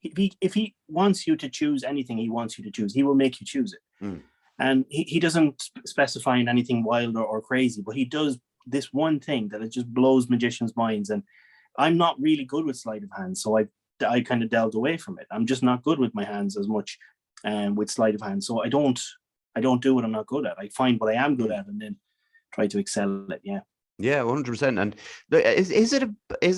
If he wants you to choose anything he wants you to choose, he will make you choose it. And he doesn't specify in anything wild or crazy, but he does this one thing that it just blows magicians' minds. And I'm not really good with sleight of hand, so I kind of delved away from it. I'm just not good with my hands as much with sleight of hand. So I don't do what I'm not good at. I find what I am good at and then try to excel at it. Yeah. Yeah, 100%. And is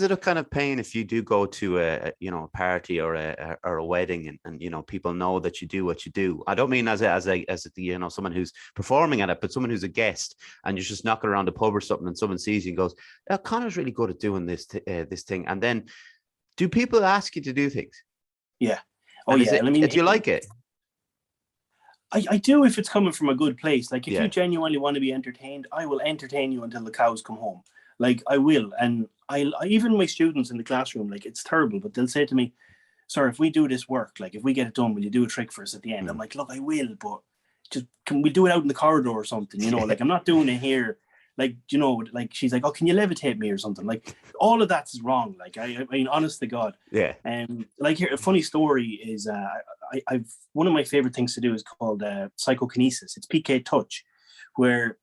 it a kind of pain if you do go to a party or a wedding and people know that you do what you do? I don't mean as someone who's performing at it, but someone who's a guest, and you're just knocking around the pub or something, and someone sees you and goes, "Oh, Conor's really good at doing this thing." And then, do people ask you to do things? Yeah. Oh, and yeah. do you like it? I do if it's coming from a good place. Like if Yeah. you genuinely want to be entertained, I will entertain you until the cows come home. Like I will. And I even my students in the classroom, like it's terrible, but they'll say to me, "Sir, if we do this work, like if we get it done, will you do a trick for us at the end?" I'm like, "Look, I will, but just can we do it out in the corridor or something? Like I'm not doing it here." Like, like she's like, "Oh, can you levitate me or something?" Like all of that's wrong. Like I mean, honest to God. Yeah. Like here, a funny story is I've one of my favorite things to do is called Psychokinesis. It's PK touch, where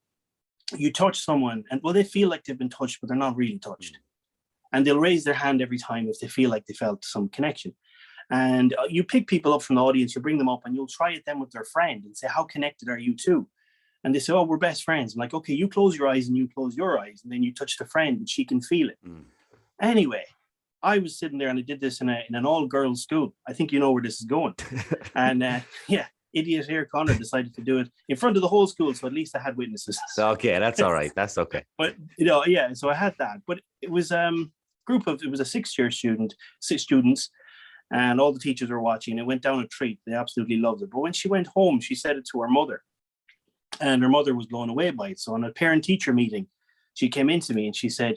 you touch someone and they feel like they've been touched, but they're not really touched. And they'll raise their hand every time if they feel like they felt some connection. And you pick people up from the audience, you bring them up and you'll try it then with their friend and say, "How connected are you two?" And they say, "Oh, we're best friends." I'm like, "Okay, you close your eyes and you close your eyes, and then you touch the friend and she can feel it." Anyway, I was sitting there and I did this in an all-girls school. I think you know where this is going. And idiot here, Conor, decided to do it in front of the whole school, so at least I had witnesses. Okay, that's all right. That's okay. But so I had that. But it was it was a 6 students, and all the teachers were watching. It went down a treat. They absolutely loved it. But when she went home, she said it to her mother, and her mother was blown away by it. So on a parent-teacher meeting, she came into me and she said,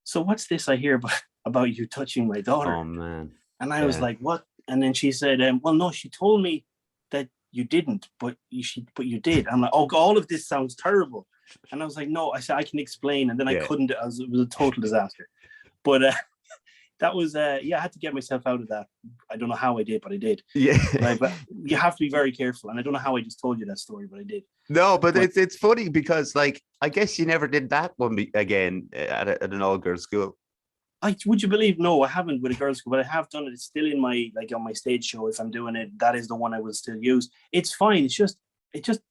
"So what's this I hear about you touching my daughter?" Oh man! And I was like, "What?" And then she said, "Well, no, she told me that you didn't, but you did." I'm like, "Oh, all of this sounds terrible." And I was like, "No," I said, "I can explain." And then I couldn't. It was a total disaster. But that was I had to get myself out of that. I don't know how I did, but I did. Yeah. But you have to be very careful. And I don't know how I just told you that story, but I did. No, but it's funny because like I guess you never did that one again at an all-girls school. Would you believe? No, I haven't with a girls' school, but I have done it. It's still in my on my stage show. If I'm doing it, that is the one I will still use. It's fine. It just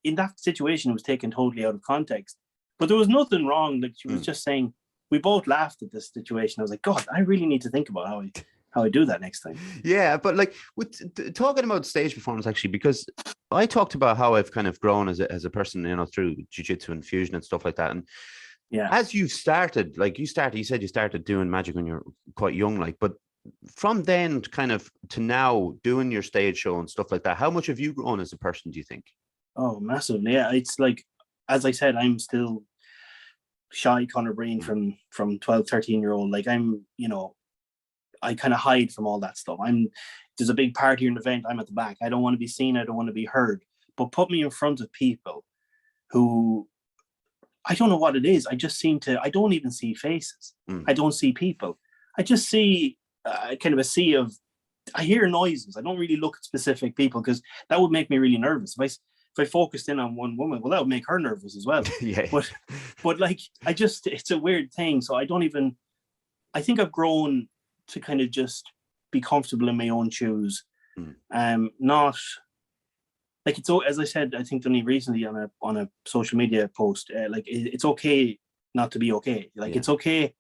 in that situation it was taken totally out of context. But there was nothing wrong. Like she was just saying, we both laughed at this situation. I was like, God, I really need to think about how I do that next time. Yeah, but like with talking about stage performance, actually, because I talked about how I've kind of grown as a person, through jiu-jitsu and fusion and stuff like that. And as you started, you said you started doing magic when you're quite young, but from then kind of to now doing your stage show and stuff like that, how much have you grown as a person, do you think? Oh, massively. Yeah, it's like, as I said, I'm still shy Conor Breen from 12, 13-year-old. Like I'm, I kind of hide from all that stuff. There's a big party or an event, I'm at the back. I don't want to be seen. I don't want to be heard. But put me in front of people who, I don't know what it is. I don't even see faces. I don't see people. I just see kind of a sea of, I hear noises. I don't really look at specific people because that would make me really nervous. If I focused in on one woman, well, that would make her nervous as well. Yeah. But like, it's a weird thing. So I think I've grown to kind of just be comfortable in my own shoes. Not like as I said, I think only recently on a social media post, it's okay not to be okay. It's okay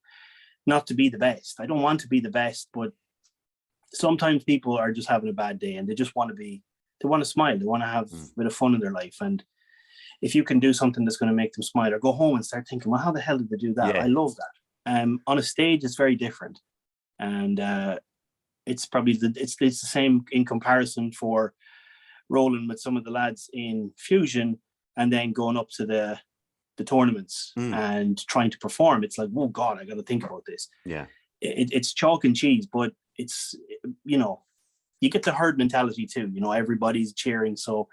not to be the best. I don't want to be the best, but sometimes people are just having a bad day and they just want to smile. They want to have a bit of fun in their life. And if you can do something that's going to make them smile, or go home and start thinking, well, how the hell did they do that? Yeah. I love that. On a stage, it's very different. And it's probably it's the same in comparison for rolling with some of the lads in fusion and then going up to the tournaments and trying to perform. It's like, oh God, I got to think about this. Yeah, it's chalk and cheese, but it's you get the herd mentality too. Everybody's cheering, so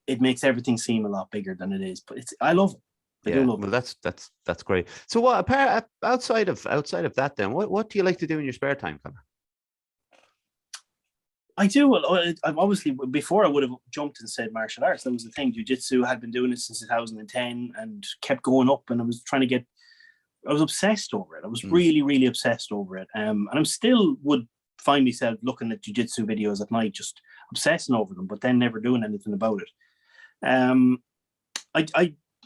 it makes everything seem a lot bigger than it is. But I love it. I do love it. That's great. So what outside of that then, what do you like to do in your spare time, Conor? I do. I've obviously, before I would have jumped and said martial arts. That was the thing. Jiu-jitsu, had been doing it since 2010 and kept going up. And I was obsessed over it. I was really, really obsessed over it. And I'm still would find myself looking at jiu-jitsu videos at night, just obsessing over them, but then never doing anything about it.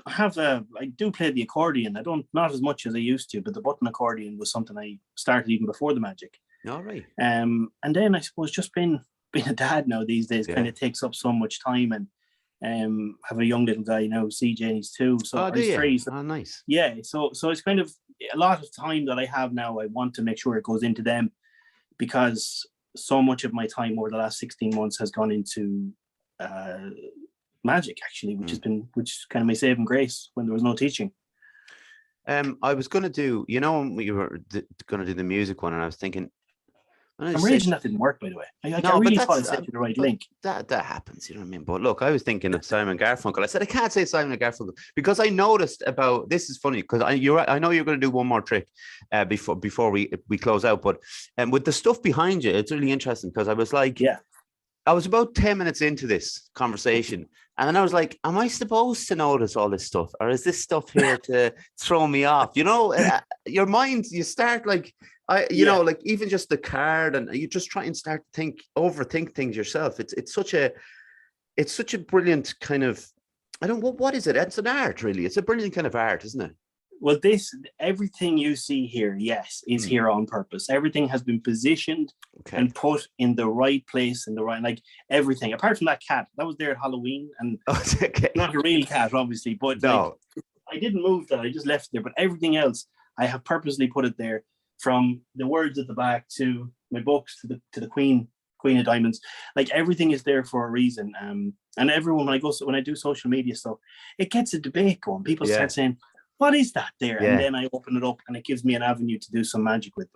I do play the accordion. I don't, not as much as I used to, but the button accordion was something I started even before the magic. All right. And then I suppose just being a dad now these days kind of takes up so much time, and have a young little guy now, CJ, and he's 2. So do he's you? 3. So, Oh, nice. yeah. So it's kind of a lot of time that I have now. I want to make sure it goes into them, because so much of my time over the last 16 months has gone into magic, actually, which is kind of my saving grace when there was no teaching. I was going to do, when we were going to do the music one, and I was thinking, I'm raging that didn't work, by the way. I really thought I sent you the right link. That happens, you know what I mean? But look, I was thinking of Simon Garfunkel. I said I can't say Simon Garfunkel because I noticed about, this is funny because I know you're going to do one more trick before we close out, but with the stuff behind you, it's really interesting because I was like, I was about 10 minutes into this conversation, and then I was like, am I supposed to notice all this stuff, or is this stuff here to throw me off? Your mind, you start like, like even just the card, and you just try and start to overthink things yourself. It's such a brilliant kind of, what is it? It's an art, really. It's a brilliant kind of art, isn't it? Well, everything you see here, yes, is here on purpose. Everything has been positioned and put in the right place, in the right, like everything. Apart from that cat, that was there at Halloween, and not a real cat, obviously. But no, I didn't move that. I just left it there. But everything else, I have purposely put it there. From the words at the back to my books to the Queen of Diamonds, like everything is there for a reason. And everyone, when I do social media stuff, it gets a debate going. People start saying, what is that there? And then I open it up, and it gives me an avenue to do some magic with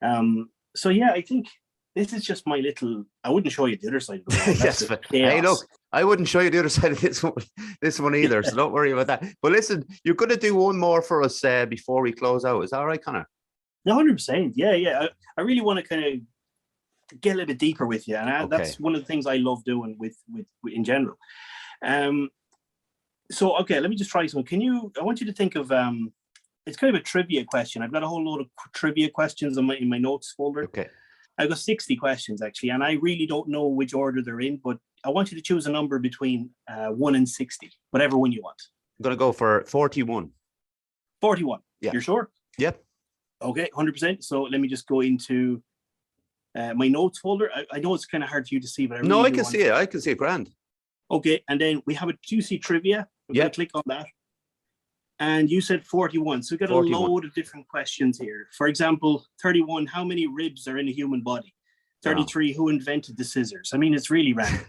them. So yeah, I think this is just my little, I wouldn't show you the other side of the world. Yes, but hey, look, I wouldn't show you the other side of this one either, so don't worry about that. But listen, you're going to do one more for us before we close out. Is that all right, Conor? 100%. Yeah. I really want to kind of get a little bit deeper with you, and that's one of the things I love doing with in general. So, let me just try something. I want you to think of, it's kind of a trivia question. I've got a whole load of trivia questions in my notes folder. Okay. I've got 60 questions, actually, and I really don't know which order they're in, but I want you to choose a number between 1 and 60, whatever one you want. I'm going to go for 41. 41? Yeah. You're sure? Yep. Okay, 100%. So let me just go into my notes folder. I know it's kind of hard for you to see, but I can see it. I can see it grand. Okay, and then we have a juicy trivia. I'm going to click on that. And you said 41. So we've got 41. A load of different questions here. For example, 31, how many ribs are in a human body? 33, who invented the scissors? I mean, it's really random.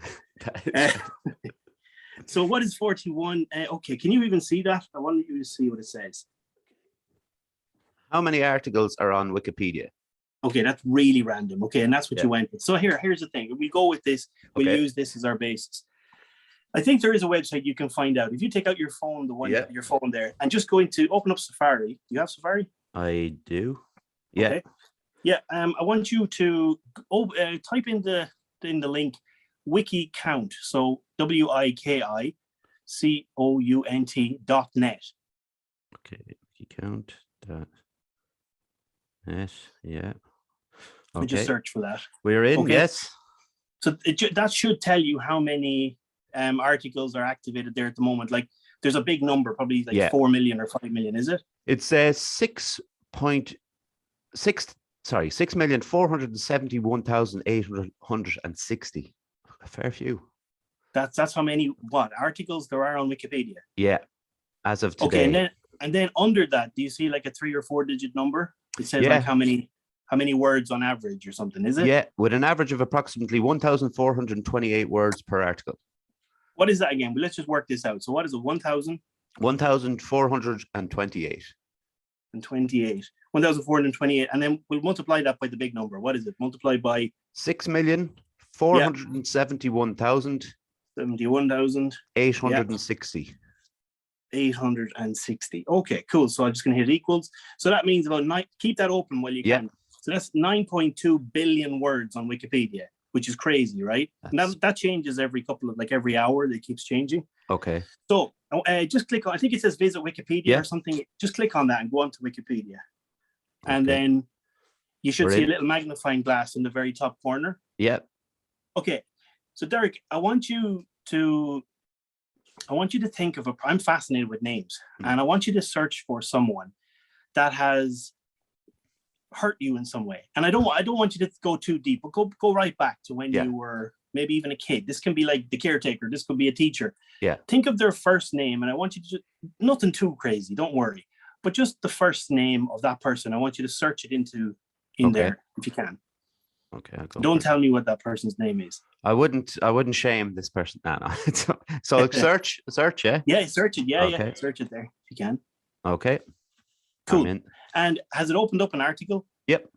So what is 41? Okay, can you even see that? I want you to see what it says. How many articles are on Wikipedia? Okay, that's really random. Okay, and that's what you went with. So here's the thing. We'll go with this. We'll use this as our basis. I think there is a website you can find out. If you take out your phone, your phone there, and just open up Safari. Do you have Safari? I do. Yeah. Okay. Yeah. I want you to type in the link wiki count. So WIKICOUNT.net. Okay. Wikicount.net. Yeah. Okay. Just search for that. We're in. Okay. Yes. So that should tell you how many articles are activated there at the moment. Like there's a big number, probably like 4 million or 5 million, is it? It's 6,471,860. A fair few. That's how many articles there are on Wikipedia? Yeah, as of today. Okay, and then under that, do you see like a 3 or 4 digit number? It says like how many words on average or something, is it? Yeah, with an average of approximately 1,428 words per article. What is that again? But let's just work this out. So what is it? 1,000? 1,428. 1,428. And then we'll multiply that by the big number. What is it? Multiply by 6,471,000. 860. 860. Okay, cool. So I'm just going to hit equals. So that means keep that open while you can. So that's 9.2 billion words on Wikipedia, which is crazy, right? And that changes every every hour. It keeps changing. Okay. So just click on, I think it says visit Wikipedia or something. Just click on that and go on to Wikipedia. And then you should see a little magnifying glass in the very top corner. Yeah. Okay. So Derek, I want you to I want you to think of I'm fascinated with names, and I want you to search for someone that has hurt you in some way. And I don't want you to go too deep, but go right back to when you were maybe even a kid. This can be like the caretaker. This could be a teacher. Yeah. Think of their first name, and I want you to just, nothing too crazy, don't worry, but just the first name of that person. I want you to search it in there if you can. Okay. Don't tell me what that person's name is. I wouldn't shame this person. No. So search, yeah? Yeah, search it. Yeah, okay. Search it there if you can. Okay. Cool. And has it opened up an article? Yep.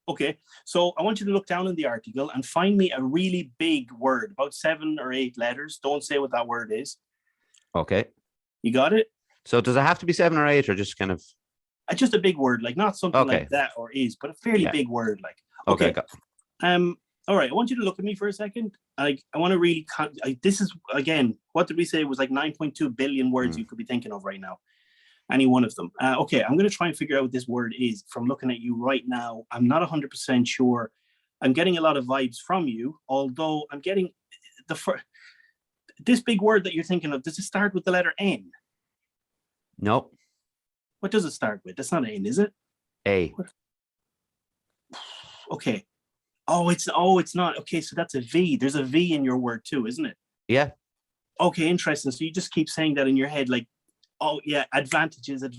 Okay. So I want you to look down in the article and find me a really big word, about 7 or 8 letters. Don't say what that word is. Okay. You got it? So does it have to be 7 or 8 or just kind of? Just a big word, like not something like that or is, but a fairly big word. Like, okay. All right. I want you to look at me for a second. I want to really, this is, again, what did we say? It was like 9.2 billion words you could be thinking of right now. Any one of them. Okay, I'm going to try and figure out what this word is from looking at you right now. I'm not 100% sure. I'm getting a lot of vibes from you, although I'm getting this big word that you're thinking of. Does it start with the letter N? No. What does it start with? That's not N, is it? A. Okay. It's not. Okay, so that's a V. There's a V in your word too, isn't it? Yeah. Okay, interesting. So you just keep saying that in your head, like, oh yeah, advantages. Is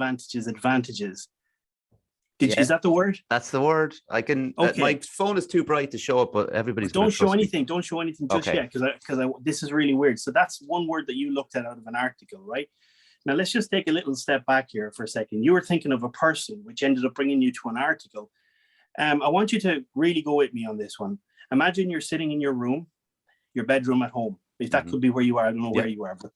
that the word? That's the word. I can. My phone is too bright to show up, but everybody's. Don't show anything. Don't show anything just yet, because this is really weird. So that's one word that you looked at out of an article, right? Now let's just take a little step back here for a second. You were thinking of a person, which ended up bringing you to an article. I want you to really go with me on this one. Imagine you're sitting in your room, your bedroom at home. If that could be where you are, I don't know where you are, but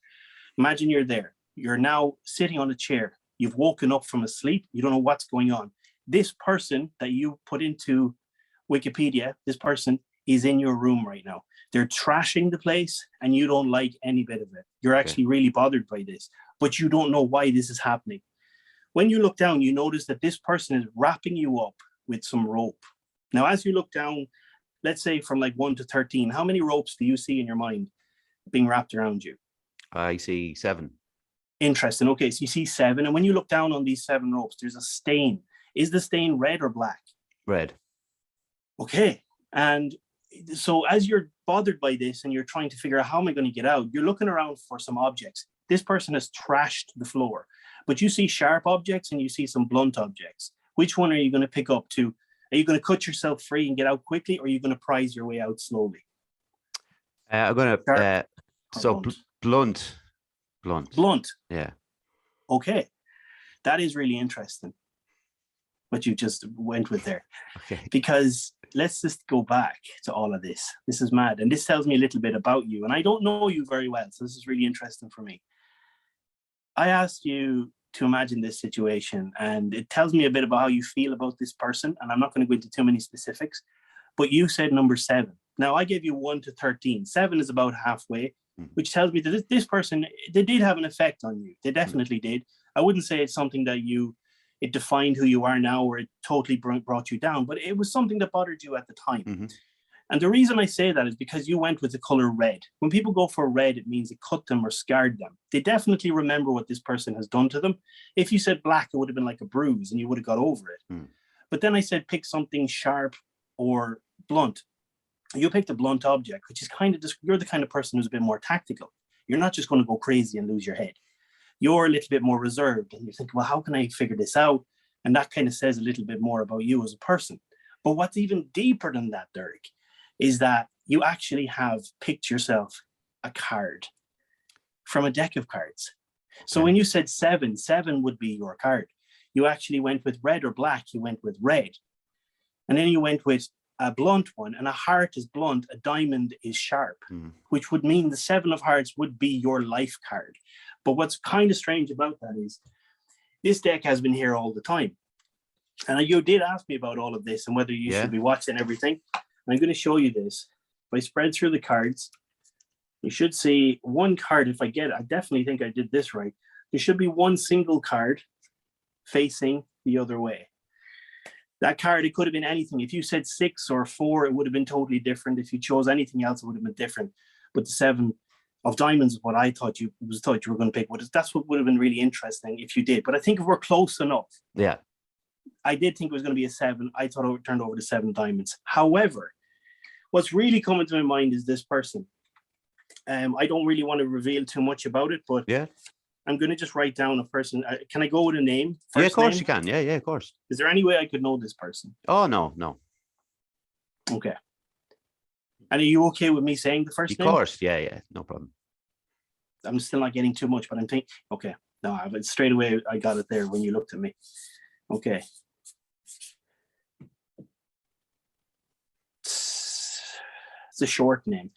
imagine you're there. You're now sitting on a chair. You've woken up from a sleep. You don't know what's going on. This person that you put into Wikipedia, this person is in your room right now. They're trashing the place and you don't like any bit of it. You're actually really bothered by this, but you don't know why this is happening. When you look down, you notice that this person is wrapping you up with some rope. Now, as you look down, let's say from like 1 to 13, how many ropes do you see in your mind being wrapped around you? I see 7. Interesting. Okay, so you see 7, and when you look down on these 7 ropes, there's a stain. Is the stain red or black? Red. Okay, and so as you're bothered by this and you're trying to figure out how am I going to get out, you're looking around for some objects. This person has trashed the floor, but you see sharp objects and you see some blunt objects. Which one are you going to pick up to? Are you going to cut yourself free and get out quickly, or are you going to prise your way out slowly? I'm going to blunt. Blunt. Yeah. Okay. That is really interesting what you just went with there. Okay. Because let's just go back to all of this. This is mad. And this tells me a little bit about you. And I don't know you very well, so this is really interesting for me. I asked you to imagine this situation, and it tells me a bit about how you feel about this person. And I'm not going to go into too many specifics, but you said number 7. Now I gave you 1 to 13. 7 is about halfway, which tells me that this person, they did have an effect on you. They definitely did. I wouldn't say it's something that it defined who you are now, or it totally brought you down, but it was something that bothered you at the time. And the reason I say that is because you went with the color red. When people go for red, it means it cut them or scarred them. They definitely remember what this person has done to them. If you said black, it would have been like a bruise and you would have got over it. But then I said, pick something sharp or blunt. You picked a blunt object, which is kind of just, you're the kind of person who's a bit more tactical. You're not just going to go crazy and lose your head. You're a little bit more reserved and you think, well, how can I figure this out? And that kind of says a little bit more about you as a person. But what's even deeper than that, Derek, is that you actually have picked yourself a card from a deck of cards. So when you said 7 would be your card. You actually went with red or black, you went with red. And then you went with a blunt one, and a heart is blunt, a diamond is sharp, which would mean the 7 of hearts would be your life card. But what's kind of strange about that is this deck has been here all the time. And you did ask me about all of this and whether you should be watching everything. I'm going to show you this. If I spread through the cards, you should see one card. If I get it, I definitely think I did this right. There should be one single card facing the other way. That card, it could have been anything. If you said 6 or 4, it would have been totally different. If you chose anything else, it would have been different. But the 7 of diamonds, what I thought you were going to pick. That's what would have been really interesting if you did. But I think if we're close enough, Yeah. I did think it was going to be a 7. I thought it turned over to 7 diamonds. However, what's really coming to my mind is this person. I don't really want to reveal too much about it, but yeah, I'm going to just write down a person. Can I go with a name? Yeah, of course name? you can. Yeah, of course. Is there any way I could know this person? Oh, no. Okay. And are you okay with me saying the first name? Of course, yeah, no problem. I'm still not getting too much, but I'm thinking, okay. No, straight away I got it there when you looked at me. Okay. It's a short name.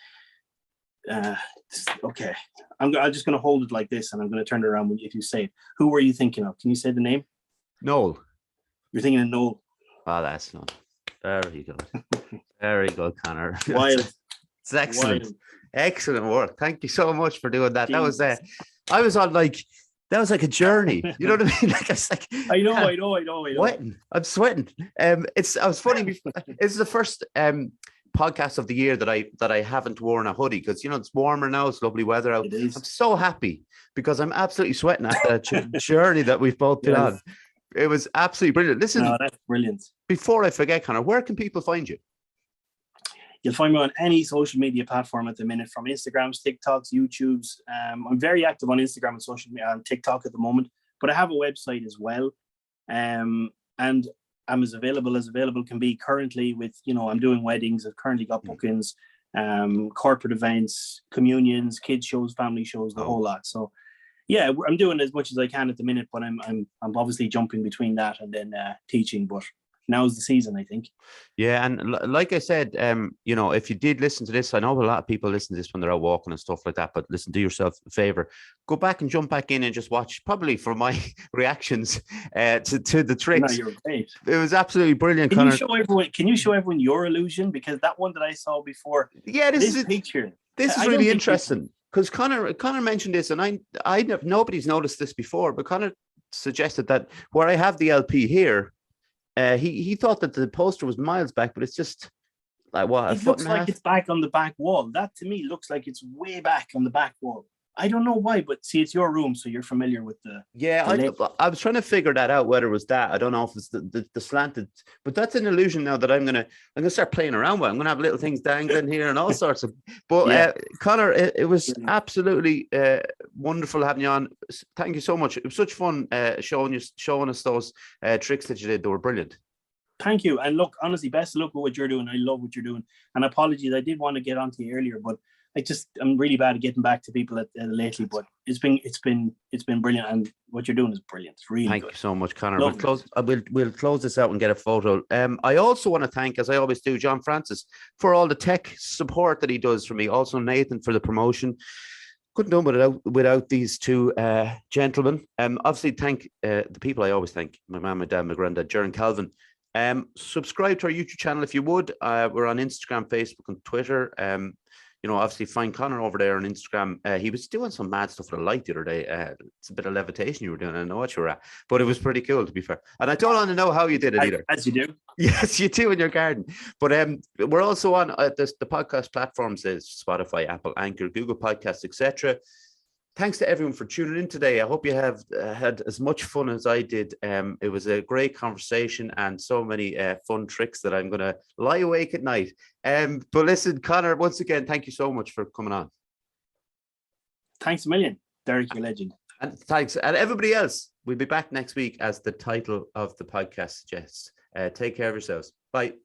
Okay. I'm just going to hold it like this, and I'm going to turn it around if you say it. Who were you thinking of? Can you say the name? Noel. You're thinking of Noel. Oh, that's not. Very good. Very good, Conor. Wild. It's excellent. Wild. Excellent work. Thank you so much for doing that. Jesus. That was I was on that was like a journey. You know what I mean? I know. Sweating. I'm sweating. I was funny. It's the first podcast of the year that I haven't worn a hoodie because it's warmer now. It's lovely weather out. It is. I'm so happy because I'm absolutely sweating at the journey that we've both been on. It was absolutely brilliant. Listen, that's brilliant. Before I forget, Conor, where can people find you? You'll find me on any social media platform at the minute, from Instagrams, TikToks, YouTubes. I'm very active on Instagram and social media and TikTok at the moment, but I have a website as well. And I'm as available can be currently with, I'm doing weddings. I've currently got bookings, corporate events, communions, kids shows, family shows, the whole lot. So yeah, I'm doing as much as I can at the minute, but I'm obviously jumping between that and then teaching, but now's the season, I think. Yeah, and like I said, if you did listen to this, I know a lot of people listen to this when they're out walking and stuff like that, but listen, do yourself a favor, go back and jump back in and just watch, probably for my reactions to the tricks. No, you're great. It was absolutely brilliant. Can you show everyone your illusion? Because that one that I saw before, this picture. This is really interesting because Conor mentioned this, and nobody's noticed this before, but Conor suggested that where I have the LP here, he thought that the poster was miles back, but it's just like what? It looks like it's back on the back wall. That to me looks like it's way back on the back wall. I don't know why, but see, it's your room, so you're familiar with the. Yeah, I was trying to figure that out, whether it was that. I don't know if it's the slanted, but that's an illusion now that I'm gonna start playing around with. I'm gonna have little things dangling here and all sorts of. But Conor, it was absolutely wonderful having you on. Thank you so much. It was such fun showing us those tricks that you did. They were brilliant. Thank you, and look, honestly, best of luck with what you're doing. I love what you're doing, and apologies, I did want to get onto you earlier, but I'm really bad at getting back to people lately, but it's been brilliant, and what you're doing is brilliant. It's really Thank good. you so much, Conor. We'll close this out and get a photo. I also want to thank, as I always do, John Francis for all the tech support that he does for me. Also Nathan for the promotion. Couldn't do it without these two gentlemen. Obviously thank the people I always thank: my mum, my dad, my granddad, Jaron Calvin. Subscribe to our YouTube channel if you would. We're on Instagram, Facebook, and Twitter. Obviously find Conor over there on Instagram. He was doing some mad stuff with a light the other day. It's a bit of levitation you were doing. I don't know what you were at, but it was pretty cool, to be fair. And I don't want to know how you did it either. As you do. Yes, you do in your garden. But we're also on the podcast platforms is Spotify, Apple, Anchor, Google Podcasts, etc. Thanks to everyone for tuning in today. I hope you have had as much fun as I did. It was a great conversation and so many fun tricks that I'm going to lie awake at night. But listen, Conor, once again, thank you so much for coming on. Thanks a million, Derek, your legend. And thanks. And everybody else, we'll be back next week, as the title of the podcast suggests. Take care of yourselves. Bye.